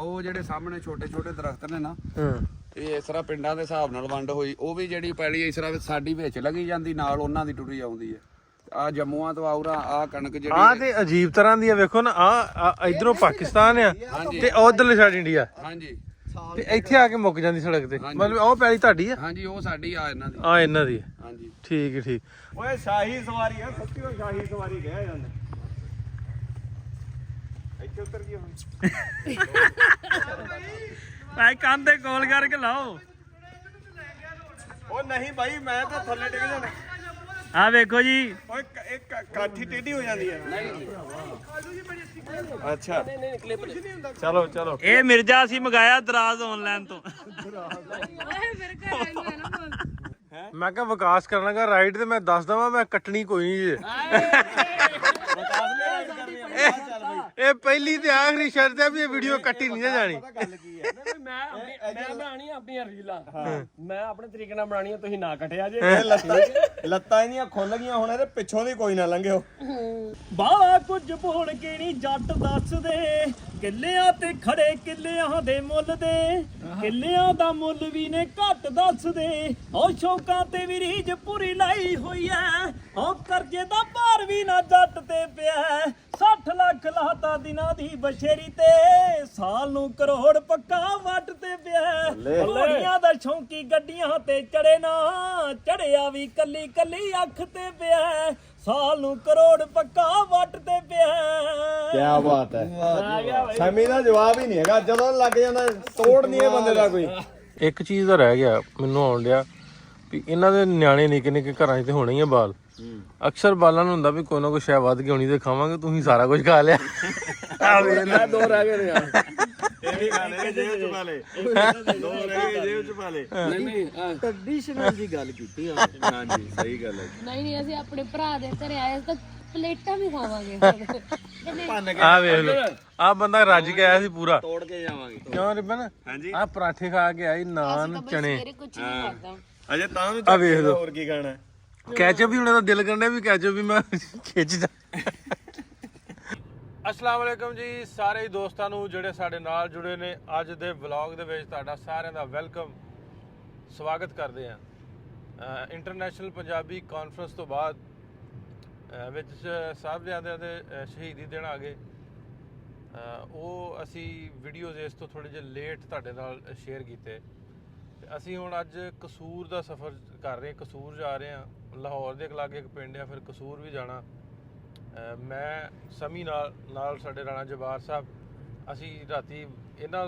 ਉਹ ਜਿਹੜੇ ਸਾਹਮਣੇ ਛੋਟੇ ਛੋਟੇ ਦਰਖਤ ਨੇ ਨਾ ਇਹ ਇਸ ਤਰ੍ਹਾਂ ਪਿੰਡਾਂ ਦੇ ਹਿਸਾਬ ਨਾਲ ਵੰਡ ਹੋਈ। ਉਹ ਵੀ ਜਿਹੜੀ ਪੈਲੀ ਇਸ ਤਰ੍ਹਾਂ ਸਾਡੀ ਵਿੱਚ ਲੱਗੀ ਜਾਂਦੀ, ਨਾਲ ਉਹਨਾਂ ਦੀ ਟੁਰੀ ਆਉਂਦੀ ਹੈ। ਆ ਜੰਮੂਆਂ ਤੋਂ ਆਉਰਾ ਆ ਕਣਕ ਜਿਹੜੀ ਆ ਤੇ ਅਜੀਬ ਤਰ੍ਹਾਂ ਦੀ ਆ, ਵੇਖੋ ਨਾ ਆ ਇਧਰੋਂ ਪਾਕਿਸਤਾਨ ਆ ਤੇ ਉਧਰਲੇ ਸਾਈਡ ਇੰਡੀਆ। ਹਾਂਜੀ ਤੇ ਇੱਥੇ ਆ ਕੇ ਮੁੱਕ ਜਾਂਦੀ ਸੜਕ ਤੇ, ਮਤਲਬ ਉਹ ਪੈਲੀ ਤੁਹਾਡੀ ਆ? ਹਾਂਜੀ ਉਹ ਸਾਡੀ ਆ ਇਹਨਾਂ ਦੀ। ਆ ਇਹਨਾਂ ਦੀ? ਹਾਂਜੀ ਠੀਕ ਹੈ ਠੀਕ। ਓਏ ਸ਼ਾਹੀ ਸਵਾਰੀ ਆ, ਸੱਚੀ ਉਹ ਸ਼ਾਹੀ ਸਵਾਰੀ ਕਹਿ ਜਾਂਦੇ। ਇੱਥੇ ਉਤਰ ਗਈ ਹੁਣ ਐ ਕੰਨ ਤੇ ਗੋਲ ਕਰਕੇ ਲਾਓ। ਉਹ ਨਹੀਂ ਭਾਈ ਮੈਂ ਤਾਂ ਥੱਲੇ ਡਿੱਗ ਜਾਣਾ। ਆ ਵੇਖੋ ਜੀ, ਓਏ ਇੱਕ ਕਾਠੀ ਟੇਢੀ ਹੋ ਜਾਂਦੀ ਹੈ। ਅੱਛਾ ਚਲੋ ਚਲੋ। ਇਹ ਮਿਰਜ਼ਾ ਅਸੀਂ ਮੰਗਾਇਆ ਦਰਾਜ਼ ਆਨਲਾਈਨ ਤੋਂ। ਮੈਂ ਕਿਹਾ ਵਿਕਾਸ ਕਰਨਾਗਾ ਰਾਈਡ ਤੇ ਮੈਂ ਦੱਸ ਦਵਾਂ ਮੈਂ ਕੱਟਣੀ ਕੋਈ ਨਹੀਂ ਜੇ। ਇਹ ਪਹਿਲੀ ਤੇ ਆਖਰੀ ਸ਼ਰਤ ਹੈ ਵੀ ਇਹ ਵੀਡੀਓ ਕੱਟੀ ਨਹੀਂ ਜਾਣੀ। ਗੱਲ ਕੀ ਹੈ ਮੈਂ ਬਣਾਣੀ ਆਪਣੀਆਂ ਰੀਲਾਂ, ਮੈਂ ਆਪਣੇ ਤਰੀਕੇ ਨਾਲ ਬਣਾਣੀ, ਤੁਸੀਂ ਨਾ ਕਟਿਆ ਜੇ। ਲੱਤਾਂ ਇਹਦੀਆਂ ਖੁੱਲ ਗਈਆਂ ਹੁਣ, ਇਹਦੇ ਪਿੱਛੋਂ ਦੀ ਕੋਈ ਨਾ ਲੰਘਿਓ। ਬਾਲਾ ਕੁਝ ਬੋਲ ਕੇ ਨਹੀਂ ਜੱਟ ਦੱਸਦੇ, ਕਿੱਲਿਆਂ ਤੇ ਖੜੇ ਕਿੱਲਿਆਂ ਦੇ ਮੁੱਲ ਦੇ, ਕਿੱਲਿਆਂ ਦਾ ਮੁੱਲ ਵੀ ਨੇ ਘੱਟ ਦੱਸਦੇ। ਉਹ ਸ਼ੌਕਾਂ ਤੇ ਵੀ ਰੀਝ ਪੂਰੀ ਲਾਈ ਹੋਈ ਐ, ਉਹ ਕਰਜ਼ੇ ਦਾ ਭਾਰ ਵੀ ਨਾ ਜੱਟ ਤੇ ਪਿਆ। 60 ਲੱਖ ਲਾਤਾ ਦਿਨਾਂ ਦੀ ਬਸ਼ੇਰੀ ਤੇ, ਸਾਲ ਨੂੰ ਕਰੋੜ ਪੱਕਾ ਵੱਟ ਤੇ ਪਿਆ। ਘੋੜੀਆਂ ਦਾ ਸ਼ੌਂਕੀ ਗੱਡੀਆਂ ਤੇ ਚੜੇ ਨਾ, ਚੜਿਆ ਵੀ ਕੱਲੀ ਕੱਲੀ ਅੱਖ ਤੇ ਪਿਆ। ਸਾਲ ਨੂੰ ਕਰੋੜ ਪੱਕਾ ਵੱਟ ਤੇ ਪਿਆ। ਕਿਆ ਬਾਤ ਹੈ, ਸਮੀ ਦਾ ਜਵਾਬ ਹੀ ਨਹੀਂ ਹੈਗਾ। ਜਦੋਂ ਲੱਗ ਜਾਂਦਾ ਤੋੜ ਨਹੀਂ ਇਹ ਬੰਦੇ ਦਾ ਕੋਈ। ਇੱਕ ਚੀਜ਼ ਦਾ ਰਹਿ ਗਿਆ ਮੈਨੂੰ ਆਉਣ ਡਿਆ ਵੀ ਇਹਨਾਂ ਦੇ ਨਿਆਣੇ ਨਿੱਕੇ ਨਿੱਕੇ ਘਰਾਂ 'ਚ ਤੇ ਹੋਣੇ ਹੀ ਆ ਬਾਲ। ਅਕਸਰ ਬਾਲਾਂ ਨੂੰ ਹੁੰਦਾ ਵੀ ਕੋਈ ਨਾ ਕੋਈ ਸ਼ੈ ਵੱਧ ਕੇ ਹੋਣੀ ਤੇ ਖਾਵਾਂਗੇ, ਤੁਸੀਂ ਸਾਰਾ ਕੁਝ ਖਾ ਲਿਆ। ਦੋ ਰਹਿ ਗਏ ਨੇ ਯਾਰ। ਇਹ ਵੀ ਖਾਣੇ ਜੇਬ ਚ ਪਾ ਲੇ, ਦੋ ਰਹਿ ਗਏ ਜੇਬ ਚ ਪਾ ਲੇ। ਨਹੀਂ ਟ੍ਰੈਡੀਸ਼ਨਲ ਦੀ ਗੱਲ ਕੀਤੀ ਆ। ਹਾਂਜੀ ਸਹੀ ਗੱਲ ਹੈ। ਨਹੀਂ ਅਸੀਂ ਆਪਣੇ ਭਰਾ ਦੇ ਘਰੇ ਆਏ ਤਾਂ ਪਲੇਟਾਂ ਵੀ ਖਾਵਾਂਗੇ। ਆ ਵੇਖ ਲਓ, ਆ ਬੰਦਾ ਰੱਜ ਕੇ ਆਇਆ ਸੀ ਪੂਰਾ। ਤੋੜ ਕੇ ਜਾਵਾਂਗੇ। ਕਿਉਂ ਰਿਬਨ? ਹਾਂਜੀ ਆ ਪਰਾਠੇ ਖਾ ਕੇ ਆਈ, ਨਾਨ ਚਣੇ। ਕੁਝ ਨਹੀਂ ਖਾਦਾ। ਅਜੇ ਤਾਂ ਨੂੰ ਆ ਵੇਖ ਲਓ, ਹੋਰ ਕੀ ਖਾਣਾ। ਕੈਚਅਪ ਵੀ ਉਹਨਾਂ ਦਾ ਦਿਲ ਕਰਦਾ ਵੀ ਕੈਚਅਪ ਵੀ ਮੈਂ ਖਿੱਚ ਜਾ। अस्सलाम वालेकुम जी सारे दोस्तां नूं ਜਿਹੜੇ ਸਾਡੇ ਨਾਲ ਜੁੜੇ ਨੇ। ਅੱਜ ਦੇ ਵਲੌਗ ਦੇ ਵਿੱਚ ਤੁਹਾਡਾ ਸਾਰਿਆਂ ਦਾ ਵੈਲਕਮ ਸਵਾਗਤ ਕਰਦੇ ਹਾਂ। ਇੰਟਰਨੈਸ਼ਨਲ ਪੰਜਾਬੀ ਕਾਨਫਰੰਸ ਤੋਂ ਬਾਅਦ ਵਿੱਚ ਸਾਹਿਬਜ਼ਾਦਿਆਂ ਦੇ ਸ਼ਹੀਦੀ ਦਿਨ ਆ ਗਏ। ਉਹ ਅਸੀਂ ਵੀਡੀਓਜ਼ ਇਸ ਤੋਂ ਥੋੜੇ ਜਿਹਾ ਲੇਟ ਤੁਹਾਡੇ ਨਾਲ ਸ਼ੇਅਰ ਕੀਤੇ। ਅਸੀਂ ਹੁਣ ਅੱਜ ਕਸੂਰ ਦਾ ਸਫ਼ਰ ਕਰ ਰਹੇ, ਕਸੂਰ ਜਾ ਰਹੇ ਹਾਂ। ਲਾਹੌਰ ਦੇ ਲਾਗੇ ਇੱਕ ਪਿੰਡ ਆ, ਫਿਰ ਕਸੂਰ ਵੀ ਜਾਣਾ। ਮੈਂ ਸਮੀ ਨਾਲ ਸਾਡੇ ਰਾਣਾ ਜਵਾਰ ਸਾਹਿਬ, ਅਸੀਂ ਰਾਤੀ ਇਹਨਾਂ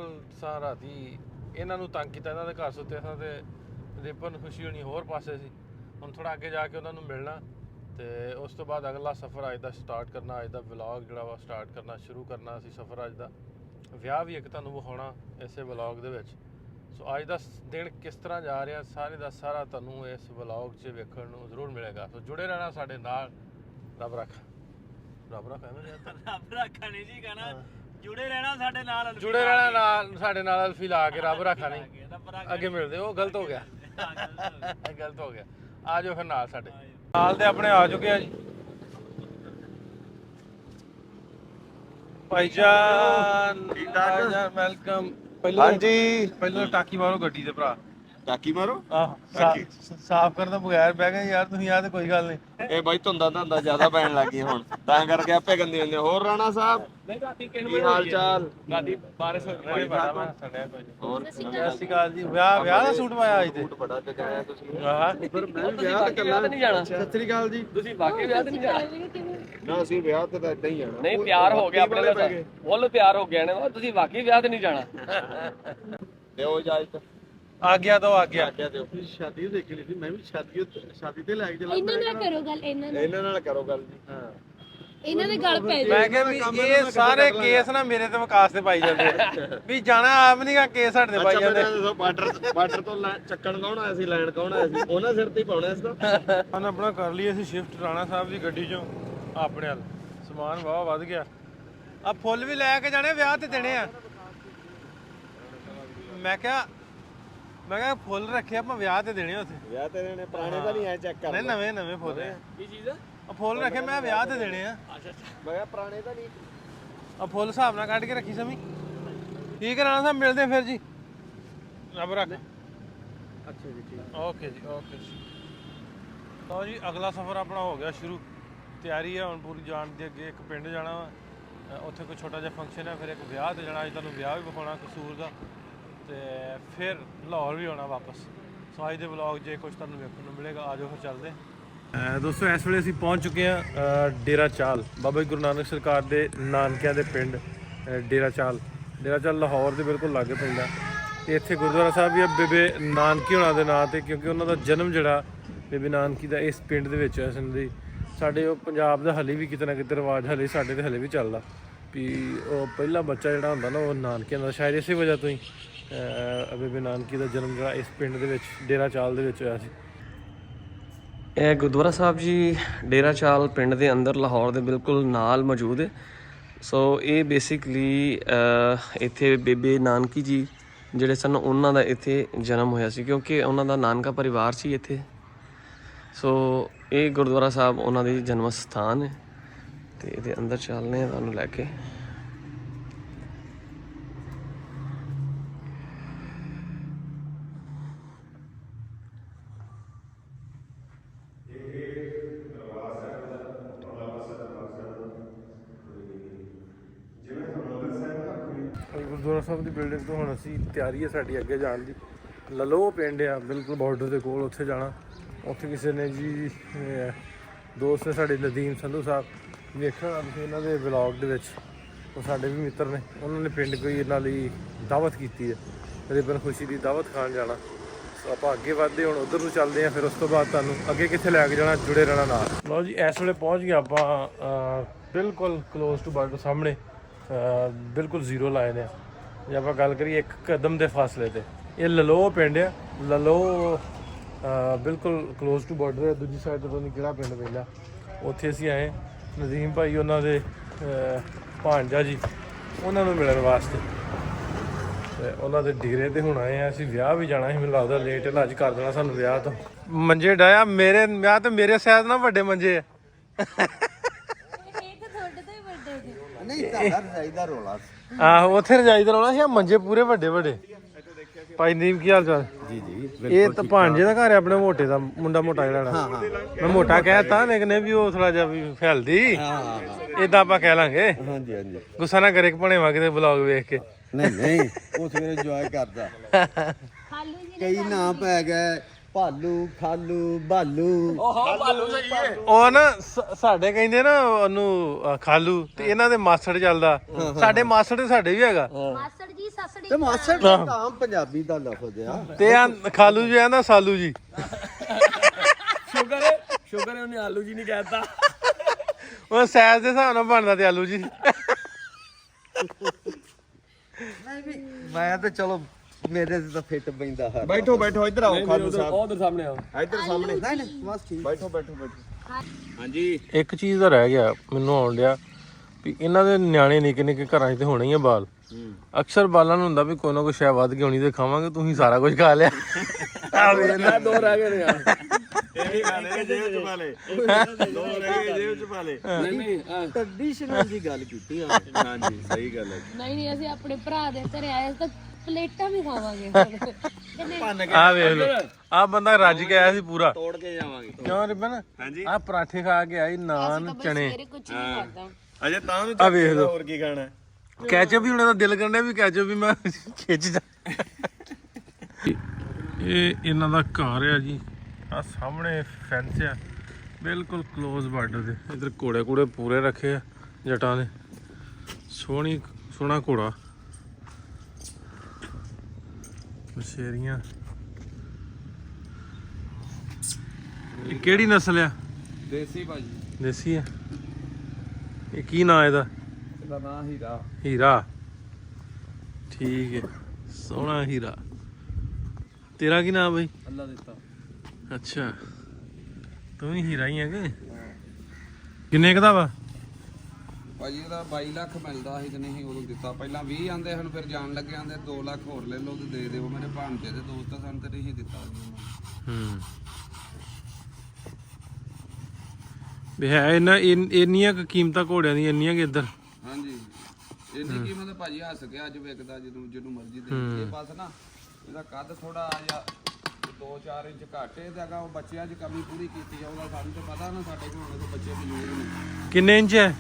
ਨੂੰ ਤੰਗ ਕੀਤਾ, ਇਹਨਾਂ ਦੇ ਘਰ ਸੁੱਤੇ ਸਾਂ ਤੇ ਰਿਪਨ ਖੁਸ਼ੀ ਹੋਣੀ ਹੋਰ ਪਾਸੇ ਸੀ। ਹੁਣ ਥੋੜਾ ਅੱਗੇ ਜਾ ਕੇ ਉਹਨਾਂ ਨੂੰ ਮਿਲਣਾ ਤੇ ਉਸ ਤੋਂ ਬਾਅਦ ਅਗਲਾ ਸਫ਼ਰ ਅੱਜ ਦਾ ਸਟਾਰਟ ਕਰਨਾ। ਅੱਜ ਦਾ ਵਲੌਗ ਜਿਹੜਾ ਵਾ ਸਟਾਰਟ ਕਰਨਾ, ਸ਼ੁਰੂ ਕਰਨਾ ਅਸੀਂ ਸਫ਼ਰ ਅੱਜ ਦਾ। ਵਿਆਹ ਵੀ ਇੱਕ ਤੁਹਾਨੂੰ ਵਿਖਾਉਣਾ ਇਸੇ ਵਲੌਗ ਦੇ ਵਿੱਚ। ਸੋ ਅੱਜ ਦਾ ਦਿਨ ਕਿਸ ਤਰ੍ਹਾਂ ਜਾ ਰਿਹਾ ਸਾਰੇ ਦਾ ਸਾਰਾ ਤੁਹਾਨੂੰ ਇਸ ਵਲੌਗ 'ਚ ਵੇਖਣ ਨੂੰ ਜ਼ਰੂਰ ਮਿਲੇਗਾ। ਸੋ ਜੁੜੇ ਰਹਿਣਾ ਸਾਡੇ ਨਾਲ। ਰੱਬ ਰੱਖਾ ਨਹੀਂ ਜੀ ਕਹਿਣਾ, ਜੁੜੇ ਰਹਿਣਾ ਸਾਡੇ ਨਾਲ, ਜੁੜੇ ਰਹਿਣਾ ਨਾਲ ਸਾਡੇ ਨਾਲ। ਅਲਫੀ ਲਾ ਕੇ ਰੱਬ ਰੱਖਾ ਨਹੀਂ ਅੱਗੇ ਮਿਲਦੇ। ਉਹ ਗਲਤ ਹੋ ਗਿਆ, ਗਲਤ ਹੋ ਗਿਆ। ਆ ਜਾਓ ਫਿਰ ਨਾਲ ਸਾਡੇ ਨਾਲ ਤੇ ਆਪਣੇ ਆ ਚੁੱਕੇ ਆ ਜੀ ਭਾਈਜਾਨ। ਭਾਈਜਾਨ ਵੈਲਕਮ। ਹਾਂਜੀ ਪਹਿਲਾਂ ਟਾਕੀ ਮਾਰੋ ਗੱਡੀ ਦੇ ਭਰਾ। ਟਾਕੀ ਮਾਰੋ। ਆਹ ਸਾਫ਼ ਕਰਨ ਤੋਂ ਬਗੈਰ ਬਹਿ ਗਏ ਯਾਰ ਤੁਸੀਂ। ਆ ਤੇ ਕੋਈ ਗੱਲ ਨਹੀਂ। ਇਹ ਬਾਈ ਧੁੰਦਾ ਜ਼ਿਆਦਾ ਪੈਣ ਲੱਗ ਗਈ ਹੁਣ, ਤਾਂ ਕਰਕੇ ਆਪੇ ਗੰਦੇ ਹੁੰਦੇ। ਹੋਰ ਰਾਣਾ ਸਾਹਿਬ ਨਹੀਂ ਰਾਤੀ ਕੀ ਹਾਲ ਚਾਲ? ਰਾਤੀ ਬਾਰਿਸ਼ ਹੋਰ ਸਤਿ ਸ਼੍ਰੀ ਅਕਾਲ ਜੀ। ਵਿਆਹ ਦਾ ਸੂਟ ਪਾਇਆ ਅੱਜ ਤੇ ਬੜਾ ਜਗਾਇਆ ਤੁਸੀਂ। ਆਹ ਫਿਰ ਮੈਂ ਵਿਆਹ ਤੇ ਕੱਲਾ ਨਹੀਂ ਜਾਣਾ। ਸਤਿ ਸ੍ਰੀ ਅਕਾਲ ਜੀ। ਤੁਸੀਂ ਵਾਕਈ ਵਿਆਹ ਤੇ ਨਹੀਂ ਜਾਣਾ? ਨਾ ਅਸੀਂ ਵਿਆਹ ਤੇ ਤਾਂ ਇਦਾਂ ਹੀ ਜਾਣਾ। ਨਹੀਂ ਪਿਆਰ ਹੋ ਗਿਆ ਆਪਣੇ ਦਾ, ਫੁੱਲ ਪਿਆਰ ਹੋ ਗਿਆ ਨੇ। ਤੁਸੀਂ ਵਾਕਈ ਵਿਆਹ ਤੇ ਨਹੀਂ ਜਾਣਾ? ਦਿਓ ਇਜਾਜ਼ਤ। ਆ ਗਿਆ ਤਾਂ ਆ ਗਿਆ। ਦਿਓ। ਸ਼ਾਦੀ ਦੇਖ ਲਈ ਸੀ ਮੈਂ ਵੀ, ਸ਼ਾਦੀ ਤੇ ਲੈ ਕੇ ਚਲਾ। ਇਹਨਾਂ ਨਾਲ ਕਰੋ ਗੱਲ, ਇਹਨਾਂ ਨਾਲ ਕਰੋ ਗੱਲ ਜੀ। ਹਾਂ ਇਹਨਾਂ ਦੇ ਗੱਲ ਪੈ ਮੈਂ ਕਿਹਾ ਵੀ ਇਹ ਸਾਰੇ ਕੇਸ ਨਾ ਮੇਰੇ ਤੇ ਵਿਕਾਸ ਤੇ ਪਾਈ ਜਾਂਦੇ ਆ ਵੀ ਜਾਣਾ ਆਪ ਨਹੀਂਗਾ ਕੇਸ ਸਾਡੇ ਤੇ ਪਾਈ ਜਾਂਦੇ। ਬਾਰਡਰ ਤੋਂ ਚੱਕਣ ਕੌਣ ਆਇਆ ਸੀ, ਲੈਣ ਕੌਣ ਆਇਆ ਸੀ, ਉਹਨਾਂ ਸਿਰ ਤੇ ਹੀ ਪਾਉਣਾ ਇਸ ਦਾ। ਹੁਣ ਆਪਣਾ ਕਰ ਲਈ ਅਸੀਂ ਸ਼ਿਫਟ ਰਾਣਾ ਸਾਹਿਬ ਦੀ ਗੱਡੀ ਚੋਂ ਆਪਣੇ ਵੱਲ। ਸਮਾਨ ਵਾਹ ਵੱਧ ਗਿਆ। ਆ ਫੁੱਲ ਵੀ ਲੈ ਕੇ ਜਾਣੇ, ਵਿਆਹ ਤੇ ਦੇਣੇ ਆ। ਮੈਂ ਕਿਹਾ ਫੁੱਲ ਰੱਖੇ ਆਪਾਂ ਵਿਆਹ ਤੇ ਦੇਣੇ ਉੱਥੇ। ਵਿਆਹ ਤੇ ਦੇਣੇ ਪੁਰਾਣੇ ਤਾਂ ਨਹੀਂ ਐ ਚੈੱਕ ਕਰ। ਨਹੀਂ ਨਵੇਂ ਫੁੱਲ ਆ। ਕੀ ਚੀਜ਼ ਆ? ਫੁੱਲ ਰੱਖੇ ਮੈਂ ਵਿਆਹ ਤੇ ਦੇਣੇ ਆ। ਮੈਂ ਕਿਹਾ ਪੁਰਾਣੇ ਤਾਂ ਨਹੀਂ। ਆ ਫੁੱਲ ਹਿਸਾਬ ਨਾਲ ਕੱਢ ਕੇ ਰੱਖੀ ਸਮੀ। ਠੀਕ ਹੈ ਰਾਣਾ ਸਾਹਿਬ, ਮਿਲਦੇ ਫਿਰ ਜੀ, ਰੱਬ ਰੱਖ। ਅੱਛਾ ਜੀ, ਠੀਕ, ਓਕੇ ਜੀ, ਓਕੇ ਜੀ। ਲਓ ਜੀ, ਅਗਲਾ ਸਫ਼ਰ ਆਪਣਾ ਹੋ ਗਿਆ ਸ਼ੁਰੂ, ਤਿਆਰੀ ਹੈ ਹੁਣ ਪੂਰੀ ਜਾਣ ਦੀ। ਅੱਗੇ ਇੱਕ ਪਿੰਡ ਜਾਣਾ ਵਾ, ਉੱਥੇ ਕੋਈ ਛੋਟਾ ਜਿਹਾ ਫੰਕਸ਼ਨ ਹੈ, ਫਿਰ ਇੱਕ ਵਿਆਹ ਤੇ ਜਾਣਾ। ਅੱਜ ਤੁਹਾਨੂੰ ਵਿਆਹ ਵੀ ਵਿਖਾਉਣਾ ਕਸੂਰ ਦਾ, ਤੇ ਫਿਰ ਲਾਹੌਰ ਵੀ ਆਉਣਾ ਵਾਪਸ। ਸੋ ਅੱਜ ਦੇ ਵਲੌਗ ਜੇ ਕੁਝ ਤੁਹਾਨੂੰ ਵੇਖਣ ਨੂੰ ਮਿਲੇਗਾ, ਆ ਜਾਓ ਫਿਰ ਚੱਲਦੇ ਹਾਂ। ਦੋਸਤੋ, ਇਸ ਵੇਲੇ ਅਸੀਂ ਪਹੁੰਚ ਚੁੱਕੇ ਹਾਂ ਡੇਰਾ ਚਾਲ, ਬਾਬਾ ਗੁਰੂ ਨਾਨਕ ਸਰਕਾਰ ਦੇ ਨਾਨਕਿਆਂ ਦੇ ਪਿੰਡ ਡੇਰਾ ਚਾਲ। ਡੇਰਾ ਚਾਲ ਲਾਹੌਰ ਦੇ ਬਿਲਕੁਲ ਲਾਗੇ ਪੈਂਦਾ, ਤੇ ਇੱਥੇ ਗੁਰਦੁਆਰਾ ਸਾਹਿਬ ਵੀ ਆ ਬੇਬੇ ਨਾਨਕੀ ਹੋਣਾ ਦੇ ਨਾਂ ਤੇ, ਕਿਉਂਕਿ ਉਹਨਾਂ ਦਾ ਜਨਮ ਜਿਹੜਾ ਬੇਬੇ ਨਾਨਕੀ ਦਾ ਇਸ ਪਿੰਡ ਦੇ ਵਿੱਚ ਹੋਇਆ ਸੀ। ਸਾਡੇ ਉਹ ਪੰਜਾਬ ਦਾ ਹਲੇ ਵੀ ਕਿਤੇ ਨਾ ਕਿਤੇ ਰਿਵਾਜ ਹਲੇ ਸਾਡੇ ਤੇ ਹਲੇ ਵੀ ਚੱਲਦਾ ਵੀ ਉਹ ਪਹਿਲਾ ਬੱਚਾ ਜਿਹੜਾ ਹੁੰਦਾ ਨਾ ਉਹ ਨਾਨਕਿਆਂ ਦਾ। ਸ਼ਾਇਦ ਇਸੇ ਵਜ੍ਹਾ ਤੋਂ ਹੀ ਬੇਬੇ ਨਾਨਕੀ ਦਾ ਜਨਮ ਜਿਹੜਾ ਇਸ ਪਿੰਡ ਦੇ ਵਿੱਚ ਡੇਰਾ ਚਾਲ ਦੇ ਵਿੱਚ ਹੋਇਆ ਸੀ। ਇਹ ਗੁਰਦੁਆਰਾ ਸਾਹਿਬ ਜੀ ਡੇਰਾ ਚਾਲ ਪਿੰਡ ਦੇ ਅੰਦਰ ਲਾਹੌਰ ਦੇ ਬਿਲਕੁਲ ਨਾਲ ਮੌਜੂਦ ਹੈ। ਸੋ ਇਹ ਬੇਸਿਕਲੀ ਇੱਥੇ ਬੇਬੇ ਨਾਨਕੀ ਜੀ ਜਿਹੜੇ ਸਨ ਉਹਨਾਂ ਦਾ ਇੱਥੇ ਜਨਮ ਹੋਇਆ ਸੀ, ਕਿਉਂਕਿ ਉਹਨਾਂ ਦਾ ਨਾਨਕਾ ਪਰਿਵਾਰ ਸੀ ਇੱਥੇ। ਸੋ ਇਹ ਗੁਰਦੁਆਰਾ ਸਾਹਿਬ ਉਹਨਾਂ ਦੀ ਜਨਮ ਸਥਾਨ ਹੈ, ਤੇ ਇਹਦੇ ਅੰਦਰ ਚੱਲਦੇ ਹਾਂ ਤੁਹਾਨੂੰ ਲੈ ਕੇ। ਗੁਰਦੁਆਰਾ ਸਾਹਿਬ ਦੀ ਬਿਲਡਿੰਗ ਤੋਂ ਹੁਣ ਅਸੀਂ ਤਿਆਰੀ ਹੈ ਸਾਡੀ ਅੱਗੇ ਜਾਣ ਦੀ। ਲਲੋ ਪਿੰਡ ਆ ਬਿਲਕੁਲ ਬਾਰਡਰ ਦੇ ਕੋਲ, ਉੱਥੇ ਜਾਣਾ। ਉੱਥੇ ਕਿਸੇ ਨੇ ਜੀ ਦੋਸਤ ਨੇ ਸਾਡੇ ਨਦੀਮ ਸੰਧੂ ਸਾਹਿਬ, ਵੇਖਣਾ ਤੁਸੀਂ ਇਹਨਾਂ ਦੇ ਵਲੌਗ ਦੇ ਵਿੱਚ, ਉਹ ਸਾਡੇ ਵੀ ਮਿੱਤਰ ਨੇ। ਉਹਨਾਂ ਨੇ ਪਿੰਡ ਕੋਈ ਇਹਨਾਂ ਲਈ ਦਾਵਤ ਕੀਤੀ ਹੈ, ਰਿਬਨ ਖੁਸ਼ੀ ਦੀ ਦਾਵਤ ਖਾਣ ਜਾਣਾ। ਸੋ ਆਪਾਂ ਅੱਗੇ ਵੱਧਦੇ ਹੁਣ ਉੱਧਰ ਨੂੰ ਚੱਲਦੇ ਹਾਂ, ਫਿਰ ਉਸ ਤੋਂ ਬਾਅਦ ਤੁਹਾਨੂੰ ਅੱਗੇ ਕਿੱਥੇ ਲੈ ਕੇ ਜਾਣਾ ਜੁੜੇ ਰਹਿਣਾ ਨਾਲ। ਲਓ ਜੀ, ਇਸ ਵੇਲੇ ਪਹੁੰਚ ਗਏ ਆਪਾਂ ਬਿਲਕੁਲ ਕਲੋਜ਼ ਟੂ ਬਾਰਡਰ ਸਾਹਮਣੇ, ਬਿਲਕੁਲ ਜ਼ੀਰੋ ਲਾਏ ਨੇ। ਜੇ ਆਪਾਂ ਗੱਲ ਕਰੀਏ ਇੱਕ ਕਦਮ ਦੇ ਫਾਸਲੇ ਤੇ, ਇਹ ਲਲੋ ਪਿੰਡ ਆ। ਲਲੋ ਬਿਲਕੁਲ ਕਲੋਜ਼ ਟੂ ਬਾਰਡਰ ਹੈ। ਦੂਜੀ ਸਾਈਡ ਤੋਂ ਨਹੀਂ ਕਿਹੜਾ ਪਿੰਡ ਪੈਂਦਾ, ਉੱਥੇ ਅਸੀਂ ਆਏ। ਨਦੀਮ ਭਾਈ ਉਹਨਾਂ ਦੇ ਭਾਂਜਾ ਜੀ, ਉਹਨਾਂ ਨੂੰ ਮਿਲਣ ਵਾਸਤੇ, ਤੇ ਉਹਨਾਂ ਦੇ ਡੇਰੇ ਤੇ ਹੁਣ ਆਏ ਆ। ਅਸੀਂ ਵਿਆਹ ਵੀ ਜਾਣਾ ਸੀ, ਮੈਨੂੰ ਲੱਗਦਾ ਲੇਟ ਅੱਜ ਕਰ ਦੇਣਾ ਸਾਨੂੰ ਵਿਆਹ ਤੋਂ। ਮੰਜੇ ਡਾਇਆ ਮੇਰੇ ਵਿਆਹ ਤੇ, ਮੇਰੇ ਸ਼ਾਇਦ ਨਾ ਵੱਡੇ ਮੰਜੇ ਆ। ਨਹੀਂ ਤੁਹਾਡਾ ਰਜਾਈ ਦਾ ਰੋਲਾ ਆਹੋ, ਉੱਥੇ ਰਜਾਈ ਦਾ ਰੌਲਾ ਸੀ, ਮੰਜੇ ਪੂਰੇ ਵੱਡੇ ਵੱਡੇ। ਭਾਈ ਨਦੀਮ ਕੀ ਹਾਲ ਚਾਲ? ਜੀ ਜੀ, ਇਹ ਤਾਂ ਭਾਂਜੇ ਦਾ ਘਰ ਹੈ ਆਪਣੇ ਮੋਟੇ ਦਾ, ਮੁੰਡਾ ਮੋਟਾ ਜਿਹੜਾ। ਮੈਂ ਮੋਟਾ ਕਹਿਤਾ, ਲੇਕਿਨ ਵੀ ਉਹ ਥੋੜਾ ਜਿਹਾ ਵੀ ਫੈਲਦੀ, ਏਦਾਂ ਆਪਾਂ ਕਹਿ ਲਾਂਗੇ। ਹਾਂਜੀ ਹਾਂਜੀ, ਗੁੱਸਾ ਨਾ ਕਰੇ ਭਣੇਵਾ ਕਿਤੇ ਵਲੌਗ ਵੇਖ ਕੇ। ਨਹੀਂ ਨਹੀਂ, ਉਹ ਸਵੇਰੇ ਇੰਜੋਏ ਕਰਦਾ। ਕਈ ਨਾਂ ਪੈ ਗਏ, ਭਾਲੂ, ਖਾਲੂ, ਬਾਲੂ। ਉਹ ਨਾ ਸਾਡੇ ਕਹਿੰਦੇ ਨਾ ਉਹਨੂੰ ਖਾਲੂ, ਤੇ ਇਹਨਾਂ ਦੇ ਮਾਸੜ ਚੱਲਦਾ। ਸਾਡੇ ਮਾਸੜ ਤੇ ਸਾਡੇ ਵੀ ਹੈਗਾ ਮਾਸੜ ਜੀ ਸਸੜੀ ਤੇ ਮਾਸੜ ਦਾ ਆਮ ਪੰਜਾਬੀ ਦਾ ਲਫ਼ਜ਼ ਆ, ਤੇ ਆ ਖਾਲੂ ਜੀ ਆਂਦਾ ਸਾਲੂ ਜੀ। ਸ਼ੁਕਰ ਹੈ ਉਹਨੇ ਆਲੂ ਜੀ ਨਹੀਂ ਕਹਿਤਾ। ਉਹ ਸਾਈਜ਼ ਦੇ ਹਿਸਾਬ ਨਾਲ ਬਣਦਾ ਤੇ ਆਲੂ ਜੀ। ਮੈਂ ਤੇ ਚਲੋ ਮੇਰੇ ਤੇ ਤਾਂ ਫਿੱਟ ਪੈਂਦਾ ਹੈ। ਬੈਠੋ ਬੈਠੋ, ਇੱਧਰ ਆਓ ਖਾਲੂ ਸਾਹਿਬ, ਉਧਰ ਸਾਹਮਣੇ ਆਓ। ਇੱਧਰ ਸਾਹਮਣੇ। ਨਹੀਂ ਨਹੀਂ, ਬਸ ਠੀਕ, ਬੈਠੋ ਬੈਠੋ ਬੈਠੋ। ਹਾਂਜੀ, ਇੱਕ ਚੀਜ਼ ਦਾ ਰਹਿ ਗਿਆ ਮੈਨੂੰ ਆਉਣ ਡਿਆ ਵੀ ਇਹਨਾਂ ਦੇ ਨਿਆਣੇ ਨਿੱਕੇ ਨਿੱਕੇ ਘਰਾਂ 'ਚ ਤੇ ਹੋਣੇ ਹੀ ਆ ਬਾਲ। ਅਕਸਰ ਬਾਲਾਂ ਨੂੰ ਹੁੰਦਾ ਵੀ ਕੋਈ ਨਾ ਕੋਈ ਸ਼ੈ ਵੱਧ ਕੇ ਹੋਣੀ ਤੇ ਖਾਵਾਂਗੇ, ਤੁਸੀਂ ਸਾਰਾ ਕੁਝ ਖਾ ਲਿਆ। ਆ ਵੇਖ, ਦੋ ਰਹਿ ਗਏ ਨੇ ਯਾਰ। ਜੇਬ ਚ ਪਾ ਲੈ, ਦੋ ਰਹਿ ਗਏ ਜੇਬ ਚ ਪਾ ਲੈ। ਨਹੀਂ ਟ੍ਰੈਡੀਸ਼ਨਲ ਦੀ ਗੱਲ ਕੀਤੀ ਆ। ਹਾਂਜੀ, ਸਹੀ ਗੱਲ ਹੈ। ਨਹੀਂ ਅਸੀਂ ਆਪਣੇ ਭਰਾ ਦੇ ਘਰੇ ਆਏ ਤਾਂ ਪਲੇਟਾਂ ਵੀ ਖਾਵਾਂਗੇ। ਆ ਵੇਖ ਲੋ, ਆ ਬੰਦਾ ਰੱਜ ਕੇ ਆਇਆ ਸੀ ਪੂਰਾ। ਤੋੜ ਕੇ ਜਾਵਾਂਗੇ। ਕਿਉਂ ਰਿਬਨ? ਹਾਂਜੀ, ਆ ਪਰਾਠੇ ਖਾ ਕੇ ਆਈ, ਨਾਨ ਚਣੇ। ਕੁਝ ਨਹੀਂ ਖਾਦਾ। ਅਜੇ ਤਾਂ ਨੂੰ ਆ ਵੇਖ ਲੋ, ਹੋਰ ਕੀ ਖਾਣਾ? ਕੈਚਅਪ ਵੀ ਉਹਨਾਂ ਦਾ ਦਿਲ ਕਰਦਾ ਵੀ ਕੈਚਅਪ ਵੀ ਮੈਂ ਖਿੱਚ ਜਾ। ਇਹ ਇਹਨਾਂ ਦਾ ਘਰ ਆ ਜੀ, ਆ ਸਾਹਮਣੇ ਫੈਂਸ ਆ ਬਿਲਕੁਲ ਕਲੋਜ਼ ਬਾਰਡਰ ਦੇ। ਇਧਰ ਘੋੜੇ ਘੋੜੇ ਪੂਰੇ ਰੱਖੇ ਆ ਜਟਾਂ ਨੇ, ਸੋਹਣਾ ਘੋੜਾ, ਮਛੇਰੀਆਂ। ਇਹ ਕਿਹੜੀ ਨਸਲ ਆ? ਦੇਸੀ ਭਾਜੀ, ਦੇਸੀ ਆ। ਇਹ ਕੀ ਨਾਂ ਇਹਦਾ? ਇਹਦਾ ਨਾਂ ਹੀਰਾ। ਹੀਰਾ, ਠੀਕ ਹੈ, ਸੋਹਣਾ ਹੀਰਾ। ਤੇਰਾ ਕੀ ਨਾਮ ਬਈ? ਅੱਲਾ ਦਿੱਤਾ। ਅੱਛਾ, ਤੂੰ ਵੀ ਹੀਰਾ ਹੀ ਹੈ ਕਿ? ਕਿੰਨੇ ਕੁ ਦਾ ਵਾ? ਭਾਜੀ ਇਹਦਾ 22 ਲੱਖ ਮਿਲਦਾ ਸੀ ਤੇ ਨਹੀਂ ਉਦੋਂ ਦਿੱਤਾ। ਪਹਿਲਾਂ 20 ਆਂਦੇ ਹਨ, ਫਿਰ ਜਾਣ ਲੱਗੇ ਆਂਦੇ 2 ਲੱਖ ਹੋਰ ਲੈ ਲਓ ਤੇ ਦੇ ਦਿਓ। ਮੇਰੇ ਭਾਂਜੇ ਦੇ ਦੋਸਤ ਸਨ ਤੇ ਨਹੀਂ ਦਿੱਤਾ। ਵੀ ਹੈ ਇੰਨੀਆਂ ਕੁ ਕੀਮਤਾਂ ਘੋੜਿਆਂ ਦੀਆਂ ਇੰਨੀਆਂ ਕਿ ਇੱਧਰ। ਹਾਂਜੀ, ਇਹਦੀ ਕੀਮਤ ਭਾਜੀ ਹੱਸ ਕੇ ਅੱਜ ਵਿਕਦਾ ਜਿਹਨੂੰ ਮਰਜ਼ੀ ਦੇ ਇਹ ਬਸ ਨਾ ਇਹਦਾ ਕੱਦ ਥੋੜਾ ਜਿਹਾ 2-4 ਇੰਚ ਘੱਟ ਹੈ ਤੇ ਅਗਾ ਉਹ ਬੱਚਿਆਂ 'ਚ ਕਮੀ ਪੂਰੀ ਕੀਤੀ ਜਾਊਗਾ ਸਾਨੂੰ ਤਾਂ ਪਤਾ ਨਾ ਸਾਡੇ ਕੋਲ ਉਹਦੇ ਬੱਚੇ ਮੌਜੂਦ ਨੇ। ਕਿੰਨੇ ਇੰਚ ਹੈ